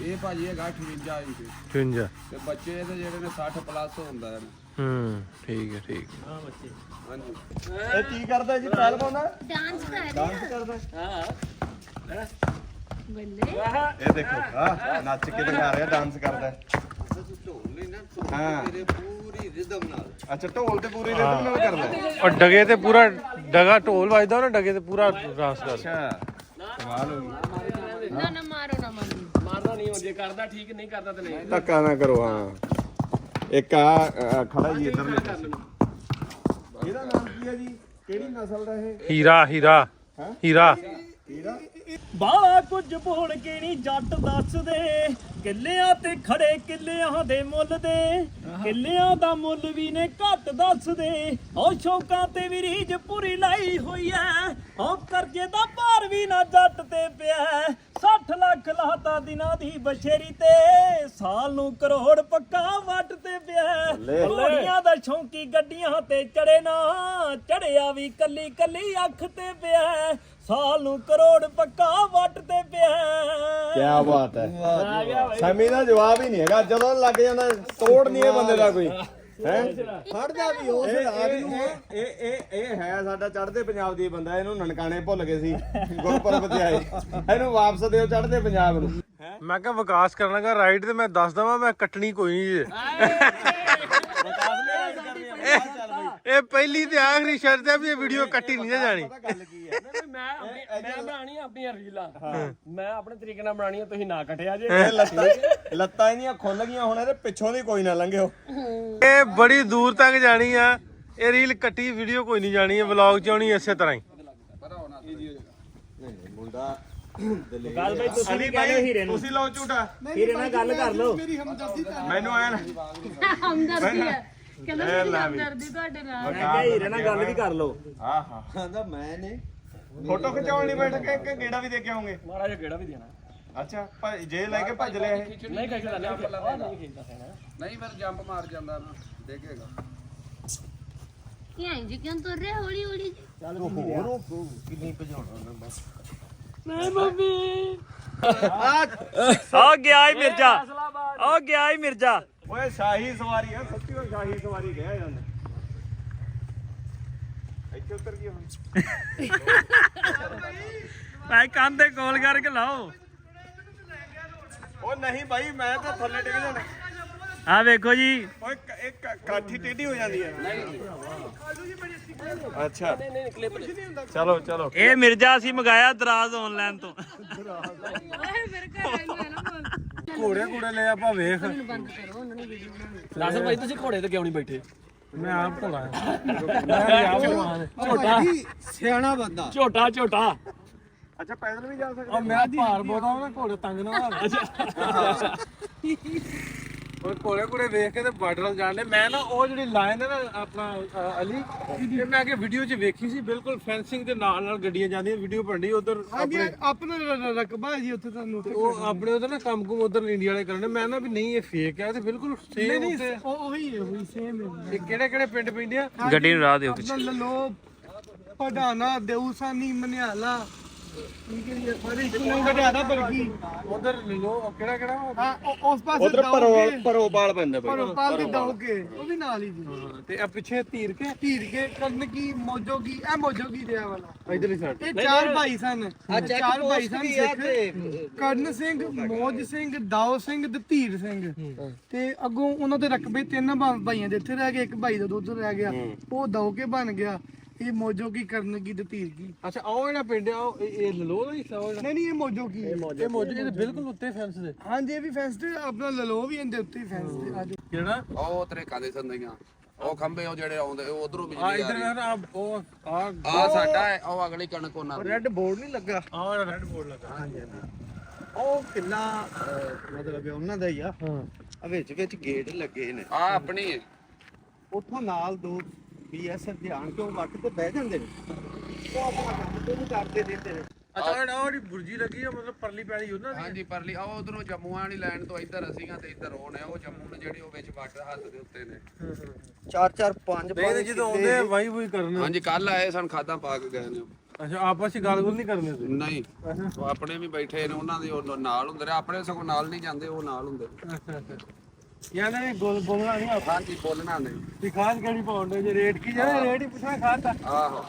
ਇਹ ਭਾਜੀ ਹੈਗਾ 58 ਇੰਚ 58 ਤੇ ਬੱਚੇ ਇਹਦੇ ਜਿਹੜੇ ਨੇ 60 ਪਲੱਸ ਹੁੰਦਾ ਹੈ। ਠੀਕ ਹੈ ਠੀਕ ਹਾਂਜੀ ਇਹ ਕੀ ਕਰਦਾ ਜੀ ਪਹਿਲ ਪਾਉਂਦਾ ਡਾਂਸ ਕਰ ਡਾਂਸ ਕਰਦਾ ਬੱਲੇ ਇਹ ਦੇਖੋ ਹਾਂ ਨੱਚ ਕੇ ਦਿਖਾ ਰਿਹਾ ਡਾਂਸ ਕਰਦਾ ਹਾਂ ਪੂਰੀ ਰਿਦਮ ਨਾਲ ਅੱਛਾ ਢੋਲ ਤੇ ਪੂਰੀ ਰਿਦਮ ਨਾਲ ਕਰਦਾ ਔਰ ਡਗੇ ਤੇ ਪੂਰਾ ਡਗਾ ਢੋਲ ਵੱਜਦਾ ਨਾ ਡਗੇ ਤੇ ਪੂਰਾ ਡਾਂਸ ਕਰਦਾ ਅੱਛਾ ਕਮਾਲ ਹੋ ਗਈ ਨਾ ਨਾ ਮਾਰੋ ਨਾ ਮਾਰੋ ਮਾਰਦਾ ਨਹੀਂ, ਜੇ ਕਰਦਾ ਠੀਕ, ਨਹੀਂ ਕਰਦਾ ਤੇ ਨਹੀਂ। ਧੱਕਾ ਨਾ ਕਰੋ ਹਾਂ ਇੱਕ ਆ ਖੜਾ ਜੀ ਇੱਧਰ ਇਹਦਾ ਨਾਮ ਕੀ ਹੈ ਜੀ ਕਿਹੜੀ ਨਸਲ ਦਾ ਇਹ ਹੀਰਾ ਹੀਰਾ ਹੀਰਾ ਹੀਰਾ ਬਾਲਾ ਕੁਝ ਬੋਲ ਕੇ ਨਹੀਂ ਜੱਟ ਦੱਸਦੇ ਕਿੱਲਿਆਂ ਤੇ ਖੜੇ ਕਿੱਲਿਆਂ ਦੇ ਮੁੱਲ ਦੇ ਕਿੱਲਿਆਂ ਦਾ ਮੁੱਲ ਵੀ ਨੇ ਘੱਟ ਦੱਸਦੇ ਉਹ ਸ਼ੌਕਾਂ ਤੇ ਵੀ ਰੀਝ ਪੂਰੀ ਲਾਈ ਹੋਈ ਐ ਉਹ ਕਰਜ਼ੇ ਦਾ ਭਾਰ ਵੀ ਨਾ ਜੱਟ ਤੇ ਪਿਆ 60 ਲੱਖ ਲਾਤਾ ਦਿਨਾਂ ਦੀ ਬਸ਼ੇਰੀ ਤੇ ਸਾਲ ਨੂੰ ਕਰੋੜ ਪੱਕਾ ਵੱਟ ਤੇ ਪਿਆ ਲੋੜੀਆਂ ਦਾ ਸ਼ੌਂਕੀ ਗੱਡੀਆਂ ਤੇ ਚੜੇ ਨਾ ਚੜਿਆ ਵੀ ਕੱਲੀ ਕੱਲੀ ਅੱਖ ਤੇ ਪਿਆ ਸਾਲ ਨੂੰ ਕਰੋੜ ਪੱਕਾ ਵੱਟ ਤੇ ਪਿਆ ਕੀ ਬਾਤ ਹੈ ਸਮੀ ਦਾ ਜਵਾਬ ਹੀ ਨਹੀਂ ਹੈਗਾ ਜਦੋਂ ਲੱਗ ਜਾਂਦਾ ਤੋੜ ਨਹੀਂ ਇਹ ਬੰਦੇ ਦਾ ਕੋਈ ਹੈ ਫੜਦਾ ਵੀ ਉਸ ਰਾਤ ਨੂੰ ਇਹ ਹੈ ਸਾਡਾ ਚੜ੍ਹਦੇ ਪੰਜਾਬ ਦੀ ਬੰਦਾ ਇਹਨੂੰ ਨਨਕਾਣੇ ਭੁੱਲ ਗਏ ਸੀ ਗੁਰਪੁਰਬ ਤੇ ਆਏ ਇਹਨੂੰ ਵਾਪਸ ਦਿਓ ਚੜ੍ਹਦੇ ਪੰਜਾਬ ਨੂੰ ਮੈਂ ਕਿਹਾ ਵਿਕਾਸ ਕਰਨ ਲੱਗਾ ਰਾਈਡ ਤੇ ਮੈਂ ਦੱਸ ਦਵਾਂ ਮੈਂ ਕੱਟਣੀ ਕੋਈ ਨਹੀਂ ਜੇ ਇਹ ਪਹਿਲੀ ਤੇ ਆਖਰੀ ਸ਼ਰਤ ਹੈ ਵੀ ਇਹ ਵੀਡੀਓ ਕੱਟੀ ਨਹੀਂ ਜਾਣੀ। ਗੱਲ ਕੀ ਹੈ ਮੈਂ ਬਣਾਣੀ ਆਪਣੀਆਂ ਰੀਲਾਂ, ਮੈਂ ਆਪਣੇ ਤਰੀਕੇ ਨਾਲ ਬਣਾਣੀ, ਤੁਸੀਂ ਨਾ ਕੱਟਿਆ ਜੇ। ਇਹ ਲੱਤਾਂ ਇਹਦੀਆਂ ਖੁੱਲ ਗਈਆਂ ਹੁਣ ਇਹਦੇ ਪਿੱਛੋਂ ਦੀ ਕੋਈ ਨਾ ਲੰਘਿਓ ਇਹ ਬੜੀ ਦੂਰ ਤੱਕ ਜਾਣੀ ਆ ਇਹ ਰੀਲ ਕੱਟੀ ਵੀਡੀਓ ਕੋਈ ਨਹੀਂ ਜਾਣੀ, ਵਲੌਗ ਚ ਆਉਣੀ ਇਸੇ ਤਰ੍ਹਾਂ ਹੀ। ਮੁੰਡਾ ਗੱਲ ਬਈ ਤੁਸੀਂ ਵੀ ਕਹਿੰਦੇ ਹੀਰੇ ਨੂੰ ਤੁਸੀਂ ਲਓ ਝੂਟਾ ਹੀਰੇ ਨਾਲ ਗੱਲ ਕਰ ਲਓ ਮੈਨੂੰ ਆਇਆ ਨਾ ਹਮਦਰਦੀ ਹੈ ਕਹਿੰਦਾ ਮੇਰੀ ਹਮਦਰਦੀ ਤੁਹਾਡੇ ਨਾਲ ਮੈਂ ਕਿਹਾ ਹੀਰੇ ਨਾਲ ਗੱਲ ਵੀ ਕਰ ਲਓ ਹਾਂ ਹਾਂ ਕਹਿੰਦਾ ਮੈਂ ਨੇ ਫੋਟੋ ਖਿਚਾਉਣ ਲਈ ਬੈਠ ਕੇ ਇੱਕ ਗੇੜਾ ਵੀ ਦੇ ਕੇ ਆਉਂਗੇ ਮਾੜਾ ਜਿਹਾ ਕਿਹੜਾ ਵੀ ਦੇਣਾ। ਅੱਛਾ ਜੇ ਲੈ ਕੇ ਭੱਜ ਲਿਆ ਇਹ ਨਹੀਂ ਖਿੱਚਦਾ, ਨਹੀਂ ਖਿੱਚਦਾ ਸੈਣਾ। ਨਹੀਂ ਫਿਰ ਜੰਪ ਮਾਰ ਜਾਂਦਾ ਨਾ ਦੇਖੇਗਾ ਕੀ ਆਈ ਜੀ ਕਿਉਂ ਤੁਰ ਰਹੇ ਹੌਲੀ ਹੌਲੀ ਚੱਲ ਹੋਰ ਕਿੰਨੀ ਭਜਾਉਣਾ ਉਹਨਾਂ ਬਸ ਮੈਂ ਮੰਮੀ ਆ ਗਿਆ ਈ ਮਿਰਜ਼ਾ ਆ ਗਿਆ ਈ ਮਿਰਜ਼ਾ ਓਏ ਸ਼ਾਹੀ ਸਵਾਰੀ ਆ ਸੱਚੀ ਉਹ ਸ਼ਾਹੀ ਸਵਾਰੀ ਗਿਆ ਜਾਂਦਾ ਇੱਥੇ ਉਤਰ ਗਈ ਹੁਣ ਐ ਕੰਨ ਦੇ ਕੋਲ ਕਰਕੇ ਲਾਓ ਉਹ ਨਹੀਂ ਬਾਈ ਮੈਂ ਤਾਂ ਥੱਲੇ ਡਿੱਗ ਜਾਣਾ ਆ ਵੇਖੋ ਜੀ ਓਏ ਇੱਕ ਕਾਠੀ ਟੇਢੀ ਹੋ ਜਾਂਦੀ ਹੈ ਅੱਛਾ ਚਲੋ ਚਲੋ ਇਹ ਮਿਰਜ਼ਾ ਅਸੀਂ ਮੰਗਾਇਆ ਦਰਾਜ਼ ਆਨਲਾਈਨ ਤੋਂ ਓਏ ਮੇਰੇ ਘਰ ਆਈ ਹੈ ਨਾ ਘੋੜੇ ਲੈ ਆਪਾਂ ਵੇਖ। ਮੈਨੂੰ ਬੰਦ ਕਰੋ ਉਹਨਾਂ ਨੂੰ ਵੀਡੀਓ ਬਣਾਉਣੀ ਦੱਸ ਭਾਈ ਤੁਸੀਂ ਘੋੜੇ ਤੇ ਕਿਉਂ ਨਹੀਂ ਬੈਠੇ? ਮੈਂ ਆਪ ਘੋੜਾ ਮੈਂ ਆਪ ਝੋਟਾ ਸਿਆਣਾ ਬੰਦਾ ਝੋਟਾ ਝੋਟਾ। ਅੱਛਾ ਪੈਦਲ ਵੀ ਜਾ ਸਕਦੇ ਮੈਂ ਭਾਰ ਬਹੁਤਾ ਨਾ ਘੋੜੇ ਤੰਗ ਨਾ ਹੋਣ। ਉਹ ਘੋੜੇ ਵੇਖ ਕੇ ਤੇ ਬਾਰਡਰ ਜਾਣਦੇ ਮੈਂ ਨਾ ਉਹ ਜਿਹੜੀ ਲਾਈਨ ਹੈ ਨਾ ਆਪਣਾ ਅਲੀ ਇਹ ਮੈਂ ਅੱਗੇ ਵੀਡੀਓ 'ਚ ਵੇਖੀ ਸੀ ਬਿਲਕੁਲ ਫੈਂਸਿੰਗ ਦੇ ਨਾਲ ਗੱਡੀਆਂ ਜਾਂਦੀਆਂ ਵੀਡੀਓ ਬਣਦੀ ਉਧਰ ਆਪਣਾ ਰਕਬਾ ਜੀ ਉੱਥੇ ਤੁਹਾਨੂੰ ਉਹ ਆਪਣੇ ਉਧਰ ਨਾ ਕੰਮ ਕੁਮ ਉਧਰ ਇੰਡੀਆ ਵਾਲੇ ਕਰਨੇ ਮੈਂ ਨਾ ਵੀ ਨਹੀਂ ਇਹ ਫੇਕ ਹੈ ਤੇ ਬਿਲਕੁਲ ਸੇਮ ਉੱਤੇ ਉਹੀ ਸੇਮ ਹੈ ਇਹ ਕਿਹੜੇ ਪਿੰਡ ਪੈਂਦੇ ਆ ਗੱਡੀ ਨੂੰ ਰਾਹ ਦਿਓ ਆਪਣਾ ਲਲੋ ਪੜਾਣਾ ਦੇਉਸਾਨੀ ਮਨਿਆਲਾ ਠੀਕ ਹੈ ਜੀ ਸਾਰੇ ਇੱਕ ਨੂੰ ਘਟਿਆਦਾ ਬਲਕੀ ਉਧਰ ਲੋ ਕਿਹੜਾ ਹਾਂ ਉਸ ਪਾਸੇ ਉਧਰ ਪਰੋਪਾਲ ਪੈਂਦਾ ਬਾਈ ਪਰੋਪਾਲ ਦੇ ਦੌਗੇ ਉਹ ਵੀ ਨਾਲ ਹੀ ਜੀ ਤੇ ਆ ਪਿੱਛੇ ਧੀਰ ਕੇ ਧੀਰ ਕੇ ਕਰਨ ਕੀ ਮੋਜੋ ਕੀ ਇਹ ਮੋਜੋ ਕੀ ਦਿਆ ਵਾਲਾ ਇਧਰਲੀ ਸਾਈਡ ਇਹ ਚਾਰ ਭਾਈ ਸਨ ਚਾਰ ਭਾਈ ਸਨ ਸਿੱਖ ਕਰਨ ਸਿੰਘ ਮੋਜ ਸਿੰਘ ਦਾਓ ਸਿੰਘ ਤੇ ਧੀਰ ਸਿੰਘ ਤੇ ਅੱਗੋਂ ਉਹਨਾਂ ਦੇ ਰਕਬੇ ਤਿੰਨ ਭਾਈਆਂ ਦੇ ਇੱਥੇ ਰਹਿ ਗਏ ਇੱਕ ਭਾਈ ਦਾ ਦੁੱਧ ਰਹਿ ਗਿਆ ਉਹ ਦਾਓ ਕੇ ਬਣ ਗਿਆ ਇਹ ਮੋਜੋ ਕੀ ਕਰਨ ਕੀ ਤੇ ਧੀਰ ਕੀ ਅੱਛਾ ਉਹ ਜਿਹੜਾ ਪਿੰਡ ਆ ਇਹ ਲਲੋ ਦਾ ਹਿੱਸਾ ਉਹ ਨਹੀਂ ਇਹ ਮੋਜੋ ਕੀ ਹੈ ਇਹ ਮੌਜੂਦ ਇਹਦੇ ਬਿਲਕੁਲ ਉੱਤੇ ਫੈਂਸ ਦੇ ਹਾਂਜੀ ਇਹ ਵੀ ਫੈਂਸ ਤੇ ਆਪਣਾ ਲਲੋ ਵੀ ਇਹਦੇ ਉੱਤੇ ਫੈਂਸ ਤੇ ਆ ਜਾਓ ਕਿਹੜਾ ਉਹ ਤਰੇਕਾਂ ਦੇ ਸੰਦੀਆਂ ਉਹ ਖੰਭੇ ਉਹ ਜਿਹੜੇ ਆਉਂਦੇ ਉਹ ਉਧਰੋਂ ਆ ਬਿਜਲੀ ਆ ਇਧਰ ਰਹੀ ਨਾ ਉਹ ਆ ਸਾਡਾ ਹੈ ਉਹ ਅਗਲੀ ਕਣਕ ਉਹਨਾਂ ਦੀ ਰੈੱਡ ਬੋਰਡ ਨਹੀਂ ਲੱਗਾ ਆ ਰੈੱਡ ਬੋਰਡ ਲੱਗਾ ਉਹ ਕਿੰਨਾ ਮਤਲਬ ਉਹਨਾਂ ਦਾ ਹੀ ਆ ਆ ਵਿੱਚ ਗੇਟ ਲੱਗੇ ਨੇ ਆ ਆਪਣੀ ਹੈ ਉੱਥੋਂ ਨਾਲ ਦੋ BSF ਧਿਆਨ ਕਿਉਂ ਵੱਟ ਤੇ ਬਹਿ ਜਾਂਦੇ ਨੇ ਉਹ ਆਪਣਾ ਕੰਮ ਤੇ ਵੀ ਕਰਦੇ ਰਹਿੰਦੇ ਨੇ ਅੱਛਾ ਉਹ ਜਿਹੜੀ ਬੁਰਜੀ ਲੱਗੀ ਆ ਮਤਲਬ ਪਰਲੀ ਪੈਲੀ ਉਹਨਾਂ ਦੀ? ਹਾਂਜੀ ਪਰਲੀ ਉਹ ਉਧਰੋਂ ਜੰਮੂਆਂ ਵਾਲੀ ਲਾਈਨ ਤੋਂ ਇੱਧਰ ਅਸੀਂ ਆ ਤੇ ਇੱਧਰ ਉਹ ਨੇ, ਉਹ ਜੰਮੂ ਨੇ ਜਿਹੜੇ ਉਹ ਵਿੱਚ ਵੱਟ ਹੱਥ ਦੇ ਉੱਤੇ ਨੇ। 4 5 ਨਹੀਂ ਜਦੋਂ ਆਉਂਦੇ ਆ ਵਾਈ ਵੂਈ ਕਰਨ। ਹਾਂਜੀ ਕੱਲ ਆਏ ਸਨ, ਖਾਦਾਂ ਪਾ ਕੇ ਗਏ ਨੇ। ਅੱਛਾ ਆਪਸ ਵਿੱਚ ਗੱਲ ਨਹੀਂ ਕਰਨੀ ਤੁਸੀਂ? ਨਹੀਂ ਉਹ ਆਪਣੇ ਵੀ ਬੈਠੇ ਨੇ, ਉਹਨਾਂ ਦੇ ਉਹ ਨਾਲ ਹੁੰਦੇ ਨੇ, ਆਪਣੇ ਸਗੋਂ ਨਾਲ ਨਹੀਂ ਜਾਂਦੇ, ਉਹ ਨਾਲ ਹੁੰਦੇ। ਯਾਰ ਇਹ ਬੋਲਣਾ ਨਹੀਂ ਆਪਾਂ। ਹਾਂਜੀ ਬੋਲਣਾ ਨਹੀਂ। ਵੀ ਖਾਦ ਕਿਹੜੀ ਪਾਉਂਦੇ ਜੇ ਰੇਟ ਕੀ ਜਿਹੜਾ ਰੇਟ ਹੀ ਪੁੱਛਣਾ ਖਾਦ ਦਾ। ਆਹੋ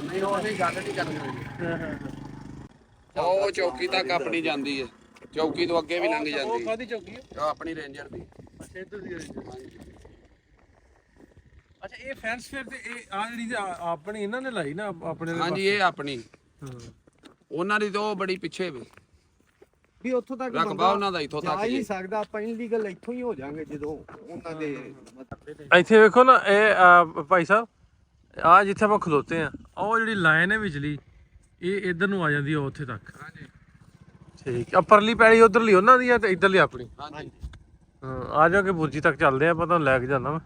ਨਹੀਂ ਉਹ ਨਹੀਂ ਗੱਲ ਨਹੀਂ ਕਰਨੀ। ਉਹ ਚੌਕੀ ਤੱਕ ਆਪਣੀ ਜਾਂਦੀ ਹੈ, ਚੌਕੀ ਤੋਂ ਅੱਗੇ ਵੀ ਲੰਘ ਜਾਂਦੀ ਉਹ ਹੈ। ਕਾਦੀ ਚੌਕੀ ਹੈ? ਉਹ ਆਪਣੀ ਰੇਂਜਰ ਦੀ। ਅੱਛਾ ਇੱਧਰ ਦੀ ਅੱਛਾ ਇਹ ਫੈਂਸ ਫਿਰ ਤੇ ਇਹ ਆ ਜਿਹੜੀ ਆਪਣੀ ਇਹਨਾਂ ਨੇ ਲਾਈ ਨਾ ਆਪਣੇ ਦੇ ਹਾਂਜੀ ਇਹ ਆਪਣੀ, ਉਹਨਾਂ ਦੀ ਤਾਂ ਉਹ ਬੜੀ ਪਿੱਛੇ ਵੇ ਵੀ ਉੱਥੋਂ ਤੱਕ ਰਕਬਾ ਉਹਨਾਂ ਦਾ ਇੱਥੋਂ ਤੱਕ ਜਾ ਹੀ ਜੀ। ਨਹੀਂ ਸਕਦਾ। ਆਪਾਂ ਇਨਲੀਗਲ ਇੱਥੋਂ ਹੀ ਹੋ ਜਾਾਂਗੇ ਜਦੋਂ ਉਹਨਾਂ ਦੇ ਇੱਥੇ ਵੇਖੋ ਨਾ ਇਹ ਭਾਈ ਸਾਹਿਬ ਆ ਜਿੱਥੇ ਆਪਾਂ ਖਲੋਤੇ ਆ ਉਹ ਜਿਹੜੀ ਲਾਈਨ ਹੈ ਵਿਚਲੀ ਇਹ ਇਧਰ ਨੂੰ ਆ ਜਾਂਦੀ ਆ ਉੱਥੇ ਤੱਕ। ਹਾਂਜੀ ਠੀਕ ਆ ਪਰਲੀ ਪੈਲੀ ਉਧਰਲੀ ਉਹਨਾਂ ਦੀ ਆ ਤੇ ਇਧਰਲੀ ਆਪਣੀ। ਹਾਂਜੀ ਹਾਂ ਆ ਜਾ ਕੇ ਬੁਰਜੀ ਤੱਕ ਚੱਲਦੇ ਆ, ਆਪਾਂ ਤੁਹਾਨੂੰ ਲੈ ਕੇ ਜਾਣਾ ਮੈਂ।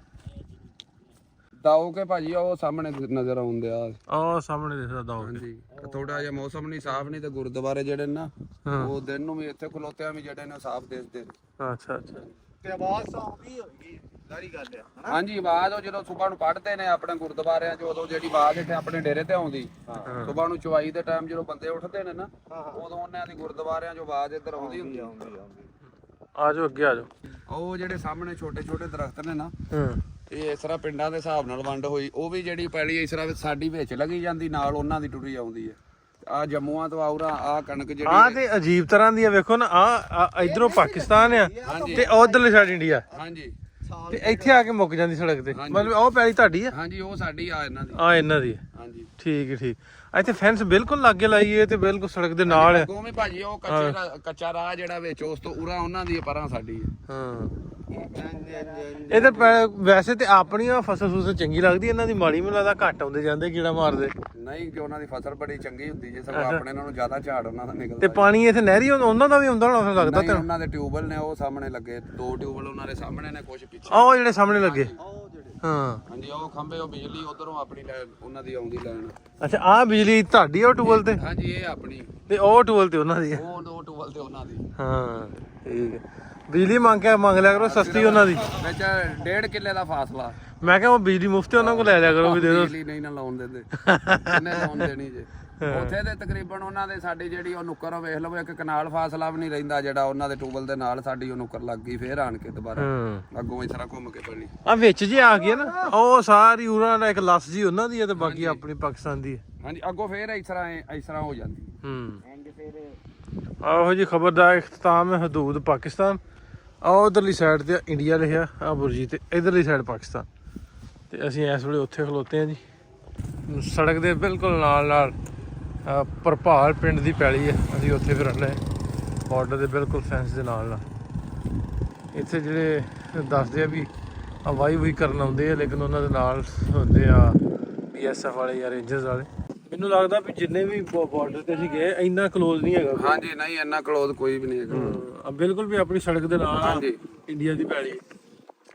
ਦਾਓ ਕੇ ਭਾਜੀ ਉਹ ਸਾਹਮਣੇ ਨਜ਼ਰ ਆਉਂਦੇ ਆ। ਆਹ ਸਾਹਮਣੇ ਦਿਖਦਾ ਦਾਓ। ਹਾਂਜੀ ਥੋੜਾ ਜਿਹਾ ਮੌਸਮ ਨਹੀਂ ਸਾਫ਼, ਨਹੀਂ ਤੇ ਗੁਰਦੁਆਰੇ ਜਿਹੜੇ ਨੇ ਨਾ ਉਹ ਦਿਨ ਨੂੰ ਵੀ ਇੱਥੇ ਖਲੋਤਿਆਂ ਵੀ ਜਿਹੜੇ ਨੇ ਸਾਫ਼ ਦਿਸਦੇ ਨੇ। ਅੱਛਾ ਅੱਛਾ ਤੇ ਆਵਾਜ਼ ਆਉਂਦੀ ਹੋਏਗੀ, ਸਾਰੀ ਗੱਲ ਹੈ ਹਨਾ। ਹਾਂਜੀ ਆਵਾਜ਼ ਉਹ ਜਦੋਂ ਸਵੇਰ ਨੂੰ ਪੜ੍ਹਦੇ ਨੇ ਆਪਣੇ ਗੁਰਦੁਆਰਿਆਂ 'ਚ, ਉਦੋਂ ਜਿਹੜੀ ਆਵਾਜ਼ ਇੱਥੇ ਆਪਣੇ ਡੇਰੇ ਤੇ ਆਉਂਦੀ ਸਵੇਰ ਨੂੰ ਚੁਆਈ ਦੇ ਟਾਈਮ ਜਦੋਂ ਬੰਦੇ ਉੱਠਦੇ ਨੇ ਨਾ, ਉਦੋਂ ਉਹਨਾਂ ਦੀ ਗੁਰਦੁਆਰਿਆਂ 'ਚ ਆਵਾਜ਼ ਇੱਧਰ ਆਉਂਦੀ ਹੁੰਦੀ। ਆ ਜਾਓ ਅੱਗੇ ਆ ਜਾਓ। ਉਹ ਜਿਹੜੇ ਸਾਹਮਣੇ ਛੋਟੇ ਛੋਟੇ ਦਰਖਤ ਨੇ ਨਾ, ਹਾਂ ਇਹ ਇਸ ਤਰ੍ਹਾਂ ਪਿੰਡਾਂ ਦੇ ਹਿਸਾਬ ਨਾਲ ਵੰਡ ਹੋਈ। ਉਹ ਵੀ ਜਿਹੜੀ ਪੈਲੀ ਇਸ ਤਰ੍ਹਾਂ ਸਾਡੀ ਵਿੱਚ ਲੱਗੀ ਜਾਂਦੀ, ਨਾਲ ਉਹਨਾਂ ਦੀ ਟੁੱਟੀ ਆਉਂਦੀ ਹੈ। ਆ ਜੰਮੂਆਂ ਤੋਂ ਆਉਰਾ ਆ ਕਣਕ ਆ ਜਿਹੜੀ ਤੇ ਅਜੀਬ ਤਰ੍ਹਾਂ ਦੀ ਆ। ਵੇਖੋ ਨਾ ਆ ਇਧਰੋਂ ਪਾਕਿਸਤਾਨ ਆ ਤੇ ਉਧਰਲੀ ਸਾਈਡ ਇੰਡੀਆ, ਹਾਂਜੀ ਤੇ ਇੱਥੇ ਆ ਕੇ ਮੁੱਕ ਜਾਂਦੀ ਸੜਕ ਤੇ। ਮਤਲਬ ਉਹ ਪੈਲੀ ਤੁਹਾਡੀ ਆ? ਹਾਂਜੀ ਉਹ ਸਾਡੀ ਆ ਇਹਨਾਂ ਦੀ। ਆ ਇਹਨਾਂ ਦੀ। ਹਾਂਜੀ ਠੀਕ ਹੈ ਠੀਕ। ਇੱਥੇ ਫੈਂਸ ਬਿਲਕੁਲ ਲਾਗੇ ਲਾਈ ਹੈ ਤੇ ਬਿਲਕੁਲ ਸੜਕ ਦੇ ਨਾਲ ਹੈ। ਅੱਗੋਂ ਵੀ ਭਾਜੀ ਉਹ ਕੱਚਾ ਰਾਹ ਜਿਹੜਾ ਵਿੱਚ ਉਸ ਤੋਂ ਉਰਾ ਉਹਨਾਂ ਦੀ ਪਰਾਂ ਸਾਡੀ ਹੈ। ਹਾਂ ਇਹਦੇ ਵੈਸੇ ਤੇ ਆਪਣੀਆਂ ਫਸਲ ਫੁਸਲ ਚੰਗੀ ਲੱਗਦੀ, ਇਹਨਾਂ ਦੀ ਮਾੜੀ ਮੈਨੂੰ ਲੱਗਦਾ ਘੱਟ ਆਉਂਦੇ ਜਾਂਦੇ ਕੀੜਾ ਮਾਰਦੇ। ਨਹੀਂ ਕਿ ਉਹਨਾਂ ਦੀ ਫਸਲ ਬੜੀ ਚੰਗੀ ਹੁੰਦੀ ਜੇ, ਸਗੋਂ ਆਪਣੇ ਨਾਲੋਂ ਜ਼ਿਆਦਾ ਝਾੜ ਉਹਨਾਂ ਦਾ ਨਿਕਲਦਾ। ਤੇ ਪਾਣੀ ਇੱਥੇ ਨਹਿਰੀ ਉਹਨਾਂ ਦਾ ਵੀ ਹੁੰਦਾ ਹੋਣਾ ਫਿਰ ਲੱਗਦਾ ਨਹੀਂ ਉਹਨਾਂ ਦੇ ਟਿਊਬਲ ਨੇ ਉਹ ਸਾਹਮਣੇ ਲੱਗੇ, 2 ਟਿਊਬਲ ਉਹਨਾਂ ਦੇ ਸਾਹਮਣੇ ਨੇ, ਕੁਝ ਪਿੱਛੇ। ਉਹ ਜਿਹੜੇ ਸਾਹਮਣੇ ਲੱਗੇ। ਹਾਂ ਹਾਂਜੀ ਉਹ ਖੰਭੇ ਉਹ ਬਿਜਲੀ ਉਧਰੋਂ ਆਪਣੀ ਉਹਨਾਂ ਦੀ ਆਉਂਦੀ ਲੈਣ। ਅੱਛਾ ਆਹ ਬਿਜਲੀ ਤੁਹਾਡੀ ਉਹ ਟੂਬਲ ਤੇ? ਹਾਂਜੀ ਇਹ ਆਪਣੀ, ਤੇ ਉਹ ਟੂਬਲ ਤੇ ਉਹਨਾਂ ਦੀ ਹੈ? ਉਹ ਟਿਊਬਲ ਤੇ ਉਹਨਾਂ ਦੀ। ਹਾਂ ਠੀਕ ਹੈ। ਬਿਜਲੀ ਮੰਗ ਲਿਆ ਕਰੋ ਸਸਤੀ ਉਹਨਾਂ ਦੀ। ਵਿੱਚ 1.5 ਕਿੱਲੇ ਦਾ ਫਾਸਲਾ। ਮੈਂ ਕਿਹਾ ਉਹ ਬਿਜਲੀ ਮੁਫਤ ਉਹਨਾਂ ਕੋਲ ਲੈ ਲਿਆ ਕਰੋ ਵੀ ਦੇ ਦਿਓ। ਬਿਜਲੀ ਨਹੀਂ ਨਾ ਲਾਉਣ ਦਿੰਦੇ, ਕਿੰਨੇ ਲਾਉਣ ਦੇਣੀ ਜੇ। ਉੱਥੇ ਦੇ ਤਕਰੀਬਨ ਉਹਨਾਂ ਦੇ ਸਾਡੀ ਜਿਹੜੀ ਉਹ ਨੁੱਕਰ ਵੇਖ ਲਓ, ਇੱਕ ਕਨਾਲ ਫਾਸਲਾ ਵੀ ਨਹੀਂ ਰਹਿੰਦਾ ਜਿਹੜਾ ਉਹਨਾਂ ਦੇ ਟਿਊਬਲ ਦੇ ਨਾਲ ਸਾਡੀ ਉਹ ਨੁੱਕਰ ਲੱਗ ਗਈ। ਫੇਰ ਆਣ ਕੇ ਦੁਬਾਰਾ ਅੱਗੋਂ ਇਸ ਤਰ੍ਹਾਂ ਘੁੰਮ ਕੇ ਪੜੀ ਆ ਵਿੱਚ ਜੇ ਆ ਗਈ ਨਾ ਉਹ ਸਾਰੀ ਉਹਨਾਂ ਦਾ ਇੱਕ ਲੱਸ ਜੀ ਉਹਨਾਂ ਦੀ ਹੈ ਤੇ ਬਾਕੀ ਆਪਣੀ ਪਾਕਿਸਤਾਨ ਦੀ ਹੈ। ਹਾਂਜੀ ਅੱਗੋਂ ਫੇਰ ਇਸ ਤਰ੍ਹਾਂ ਹੋ ਜਾਂਦੀ। ਆਹੋ ਜੀ ਖਬਰਦਾਰ ਇਖਤਤਾਮ ਹੈ ਹਦੂਦ ਪਾਕਿਸਤਾਨ। ਆ ਉਧਰਲੀ ਸਾਈਡ ਤੇ ਇੰਡੀਆ ਲਿਖਿਆ ਆ ਬੁਰਜੀ ਤੇ, ਇਧਰਲੀ ਸਾਈਡ ਪਾਕਿਸਤਾਨ। ਤੇ ਅਸੀਂ ਇਸ ਵੇਲੇ ਉੱਥੇ ਖਲੋਤੇ ਆ ਜੀ, ਸੜਕ ਦੇ ਬਿਲਕੁਲ ਨਾਲ ਭਰਪਾਲ ਪਿੰਡ ਦੀ ਪੈਲੀ ਹੈ। ਅਸੀਂ ਉੱਥੇ ਫਿਰ ਰਹਿੰਦੇ ਬਾਰਡਰ ਦੇ ਬਿਲਕੁਲ ਫੈਂਸ ਦੇ ਨਾਲ। ਇੱਥੇ ਜਿਹੜੇ ਦੱਸਦੇ ਆ ਵੀ ਵਾਈ ਕਰਨ ਆਉਂਦੇ ਆ, ਲੇਕਿਨ ਉਹਨਾਂ ਦੇ ਨਾਲ ਹੁੰਦੇ ਆ BSF ਵਾਲੇ ਜਾਂ ਰੇਂਜਰਸ ਵਾਲੇ। ਮੈਨੂੰ ਲੱਗਦਾ ਵੀ ਜਿੰਨੇ ਵੀ ਬਾਰਡਰ ਤੇ ਅਸੀਂ ਗਏ ਇੰਨਾ ਕਲੋਜ਼ ਨਹੀਂ ਹੈਗਾ। ਹਾਂਜੀ ਨਹੀਂ ਇੰਨਾ ਕਲੋਜ਼ ਕੋਈ ਵੀ ਨਹੀਂ ਹੈਗਾ। ਬਿਲਕੁਲ ਵੀ ਆਪਣੀ ਸੜਕ ਦੇ ਨਾਲ। ਹਾਂਜੀ ਇੰਡੀਆ ਦੀ ਪੈਲੀ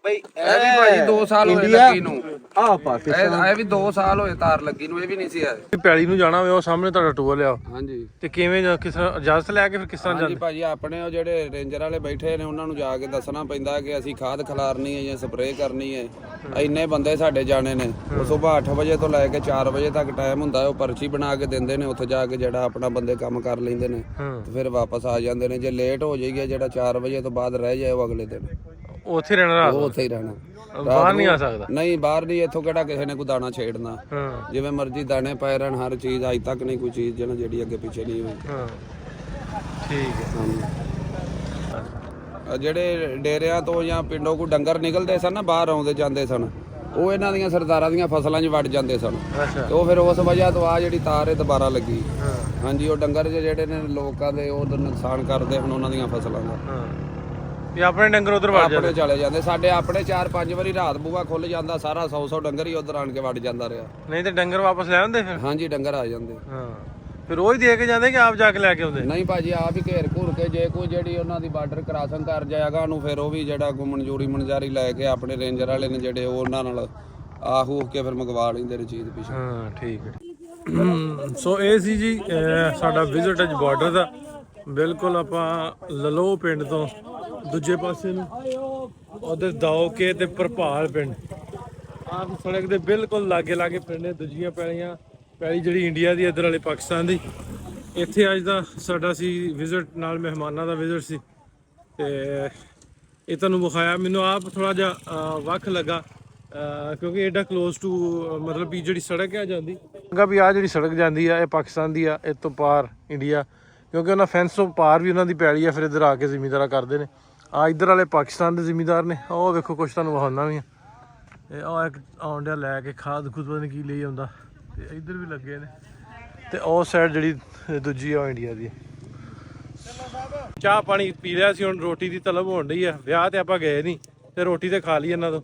ਬਈ ਇਹ ਵੀ ਭਾਜੀ 2 ਸਾਲ ਹੋਏ ਲੱਗੀ ਨੂੰ। ਆ ਪਾਕਿਸਤਾਨ ਇਹ ਵੀ 2 ਸਾਲ ਹੋਏ ਤਾਰ ਲੱਗੀ ਨੂੰ, ਇਹ ਵੀ ਨਹੀਂ ਸੀ ਆਏ। ਪੈਲੀ ਨੂੰ ਜਾਣਾ ਹੋਵੇ ਉਹ ਸਾਹਮਣੇ ਤੁਹਾਡਾ ਟੂਰ ਲਿਆ। ਹਾਂਜੀ ਤੇ ਕਿਵੇਂ ਕਿਸ ਤਰ੍ਹਾਂ ਇਜਾਜ਼ਤ ਲੈ ਕੇ ਫਿਰ ਕਿਸ ਤਰ੍ਹਾਂ ਹਾਂਜੀ ਜਾਂਦੇ? ਭਾਜੀ ਆਪਣੇ ਉਹ ਜਿਹੜੇ ਰੇਂਜਰ ਵਾਲੇ ਬੈਠੇ ਨੇ ਉਹਨਾਂ ਨੂੰ ਜਾ ਕੇ ਦੱਸਣਾ ਪੈਂਦਾ ਕਿ ਅਸੀਂ ਖਾਦ ਖਿਲਾਰਨੀ ਹੈ ਜਾਂ ਸਪਰੇਅ ਕਰਨੀ ਹੈ। ਇੰਨੇ ਬੰਦੇ ਸਾਡੇ ਜਾਣੇ ਨੇ। ਸਵੇਰ 8 ਵਜੇ ਤੋਂ ਲੈ ਕੇ 4 ਵਜੇ ਤੱਕ ਟਾਈਮ ਹੁੰਦਾ, ਉਹ ਪਰਚੀ ਬਣਾ ਕੇ ਦਿੰਦੇ ਨੇ। ਉੱਥੇ ਜਾ ਕੇ ਜਿਹੜਾ ਆਪਣਾ ਬੰਦੇ ਕੰਮ ਕਰ ਲੈਂਦੇ ਨੇ ਤੇ ਫਿਰ ਵਾਪਸ ਆ ਜਾਂਦੇ ਨੇ। ਜੇ ਲੇਟ ਹੋ ਜਾਈਏ ਜਿਹੜਾ 4 ਵਜੇ ਤੋਂ ਬਾਅਦ ਰਹਿ ਜਾਏ ਉਹ ਅਗਲੇ ਦਿਨ ਉੱਥੇ ਰਹਿਣਾ ਰਾਤ? ਉਹ ਉੱਥੇ ਹੀ ਰਹਿਣਾ, ਬਾਹਰ ਨਹੀਂ ਆ ਸਕਦਾ? ਨਹੀਂ ਬਾਹਰ ਨਹੀਂ। ਇੱਥੋਂ ਕਿਹੜਾ ਕਿਸੇ ਨੇ ਕੋਈ ਦਾਣਾ ਛੇੜਨਾ, ਹਾਂ ਜਿਵੇਂ ਮਰਜ਼ੀ ਦਾਣੇ ਪਏ ਰਹਿਣ। ਹਰ ਚੀਜ਼ ਅੱਜ ਤੱਕ ਨਹੀਂ ਕੋਈ ਚੀਜ਼ ਜਿਹੜੀ ਅੱਗੇ ਪਿੱਛੇ ਨਹੀਂ ਹੋਈ। ਹਾਂ ਠੀਕ ਹੈ। ਜਿਹੜੇ ਡੇਰਿਆਂ ਤੋਂ ਜਾਂ ਪਿੰਡੋਂ ਕੋਈ ਡੰਗਰ ਨਿਕਲਦੇ ਸਨ ਨਾ, ਬਾਹਰ ਆਉਂਦੇ ਜਾਂਦੇ ਸਨ, ਉਹ ਇਹਨਾਂ ਦੀਆਂ ਸਰਦਾਰਾਂ ਦੀਆਂ ਫਸਲਾਂ 'ਚ ਵੜ ਜਾਂਦੇ ਸਨ। ਅੱਛਾ ਤੇ ਉਹ ਫਿਰ ਉਸ ਵਜ੍ਹਾ ਤੋਂ ਆ ਜਿਹੜੀ ਤਾਰ ਇਹ ਦੁਬਾਰਾ ਲੱਗੀ। ਹਾਂਜੀ ਉਹ ਡੰਗਰ ਜਿਹੜੇ ਨੇ ਲੋਕਾਂ ਦੇ ਉਹ ਨੁਕਸਾਨ ਕਰਦੇ ਹਨ ਉਹਨਾਂ ਦੀਆਂ ਫਸਲਾਂ ਦਾ। ਹਾਂ ਵੀ ਆਪਣੇ ਡੰਗਰ ਉਧਰ ਵੜ ਜਾਂਦੇ? ਆਪਣੇ ਚਲੇ ਜਾਂਦੇ। ਸਾਡੇ ਆਪਣੇ 4-5 ਵਾਰੀ ਰਾਤ ਬੂਆ ਖੁੱਲ ਜਾਂਦਾ, ਸਾਰਾ 100 ਡੰਗਰ ਹੀ ਉਧਰ ਆਣ ਕੇ ਵੜ ਜਾਂਦਾ ਰਿਹਾ। ਨਹੀਂ ਤੇ ਡੰਗਰ ਵਾਪਸ ਲੈ ਆਉਂਦੇ ਫਿਰ? ਹਾਂਜੀ ਡੰਗਰ ਆ ਜਾਂਦੇ। ਹਾਂ ਫਿਰ ਉਹ ਹੀ ਦੇ ਕੇ ਜਾਂਦੇ ਕਿ ਆਪ ਜਾ ਕੇ ਲੈ ਕੇ ਆਉਂਦੇ? ਨਹੀਂ ਭਾਜੀ ਆਪ ਹੀ ਘੇਰ ਘੂਰ ਕੇ, ਜੇ ਕੋਈ ਜਿਹੜੀ ਉਹਨਾਂ ਦੀ ਬਾਰਡਰ ਕ੍ਰਾਸਿੰਗ ਕਰ ਜਾਏਗਾ ਉਹਨੂੰ ਫਿਰ ਉਹ ਵੀ ਜਿਹੜਾ ਕੋਈ ਮਨਜ਼ੂਰੀ ਲੈ ਕੇ ਆਪਣੇ ਰੇਂਜਰ ਵਾਲੇ ਨੇ ਜਿਹੜੇ ਉਹ ਉਹਨਾਂ ਨਾਲ ਆਹੂ ਕੇ ਫਿਰ ਮੰਗਵਾ ਲੈਂਦੇ ਨੇ ਚੀਜ਼ ਪਿੱਛੇ। ਹਾਂ ਠੀਕ ਹੈ। ਸੋ ਇਹ ਸੀ ਜੀ ਸਾਡਾ ਵਿਜ਼ਿਟ ਅੱਜ ਬਾਰਡਰ ਦਾ। ਬਿਲਕੁਲ ਆਪਾਂ ਲਲੋ ਪਿੰਡ ਤੋਂ ਦੂਜੇ ਪਾਸੇ ਨੂੰ ਉਧਰ ਦਾਓਕੇ ਤੇ ਭਰਪਾਲ ਪਿੰਡ ਆਪ ਸੜਕ ਦੇ ਬਿਲਕੁਲ ਲਾਗੇ ਪਿੰਡ ਨੇ। ਦੂਜੀਆਂ ਪੈਲੀ ਜਿਹੜੀ ਇੰਡੀਆ ਦੀ, ਇੱਧਰ ਵਾਲੇ ਪਾਕਿਸਤਾਨ ਦੀ। ਇੱਥੇ ਅੱਜ ਦਾ ਸਾਡਾ ਸੀ ਵਿਜ਼ਿਟ, ਨਾਲ ਮਹਿਮਾਨਾਂ ਦਾ ਵਿਜ਼ਿਟ ਸੀ ਤੇ ਇਹ ਤੁਹਾਨੂੰ ਵਿਖਾਇਆ। ਮੈਨੂੰ ਆਪ ਥੋੜਾ ਜਿਹਾ ਵੱਖ ਲੱਗਾ ਕਿਉਂਕਿ ਐਡਾ ਕਲੋਜ਼ ਟੂ ਮਤਲਬ ਵੀ ਜਿਹੜੀ ਸੜਕ ਹੈ ਜਾਂਦੀ ਵੀ ਆ ਜਿਹੜੀ ਸੜਕ ਜਾਂਦੀ ਆ ਇਹ ਪਾਕਿਸਤਾਨ ਦੀ ਆ, ਇਹ ਤੋਂ ਪਾਰ ਇੰਡੀਆ, ਕਿਉਂਕਿ ਉਹਨਾਂ ਫੈਂਸ ਤੋਂ ਪਾਰ ਵੀ ਉਹਨਾਂ ਦੀ ਪੈਲੀ ਆ। ਫਿਰ ਇੱਧਰ ਆ ਕੇ ਜ਼ਿਮੀਂਦਾਰਾ ਕਰਦੇ ਨੇ। ਆ ਇੱਧਰ ਵਾਲੇ ਪਾਕਿਸਤਾਨ ਦੇ ਜ਼ਿਮੀਂਦਾਰ ਨੇ। ਉਹ ਵੇਖੋ ਕੁਛ ਤੁਹਾਨੂੰ ਵਿਖਾਉਂਦਾ ਵੀ ਆ। ਇਹ ਆ ਇੱਕ ਆਉਣ ਡਿਆ ਲੈ ਕੇ ਖਾਦ ਖੁਦ ਪਤਾ ਨਹੀਂ ਕੀ ਲਈ ਆਉਂਦਾ। ਤੇ ਇੱਧਰ ਵੀ ਲੱਗੇ ਨੇ ਤੇ ਉਸ ਸਾਈਡ ਜਿਹੜੀ ਦੂਜੀ ਆ ਇੰਡੀਆ ਦੀ। ਚਾਹ ਪਾਣੀ ਪੀ ਲਿਆ ਸੀ, ਹੁਣ ਰੋਟੀ ਦੀ ਤਲਬ ਹੋਣ ਡਈ ਆ। ਵਿਆਹ ਤੇ ਆਪਾਂ ਗਏ ਨਹੀਂ ਤੇ ਰੋਟੀ ਤੇ ਖਾ ਲਈ ਇਹਨਾਂ ਤੋਂ।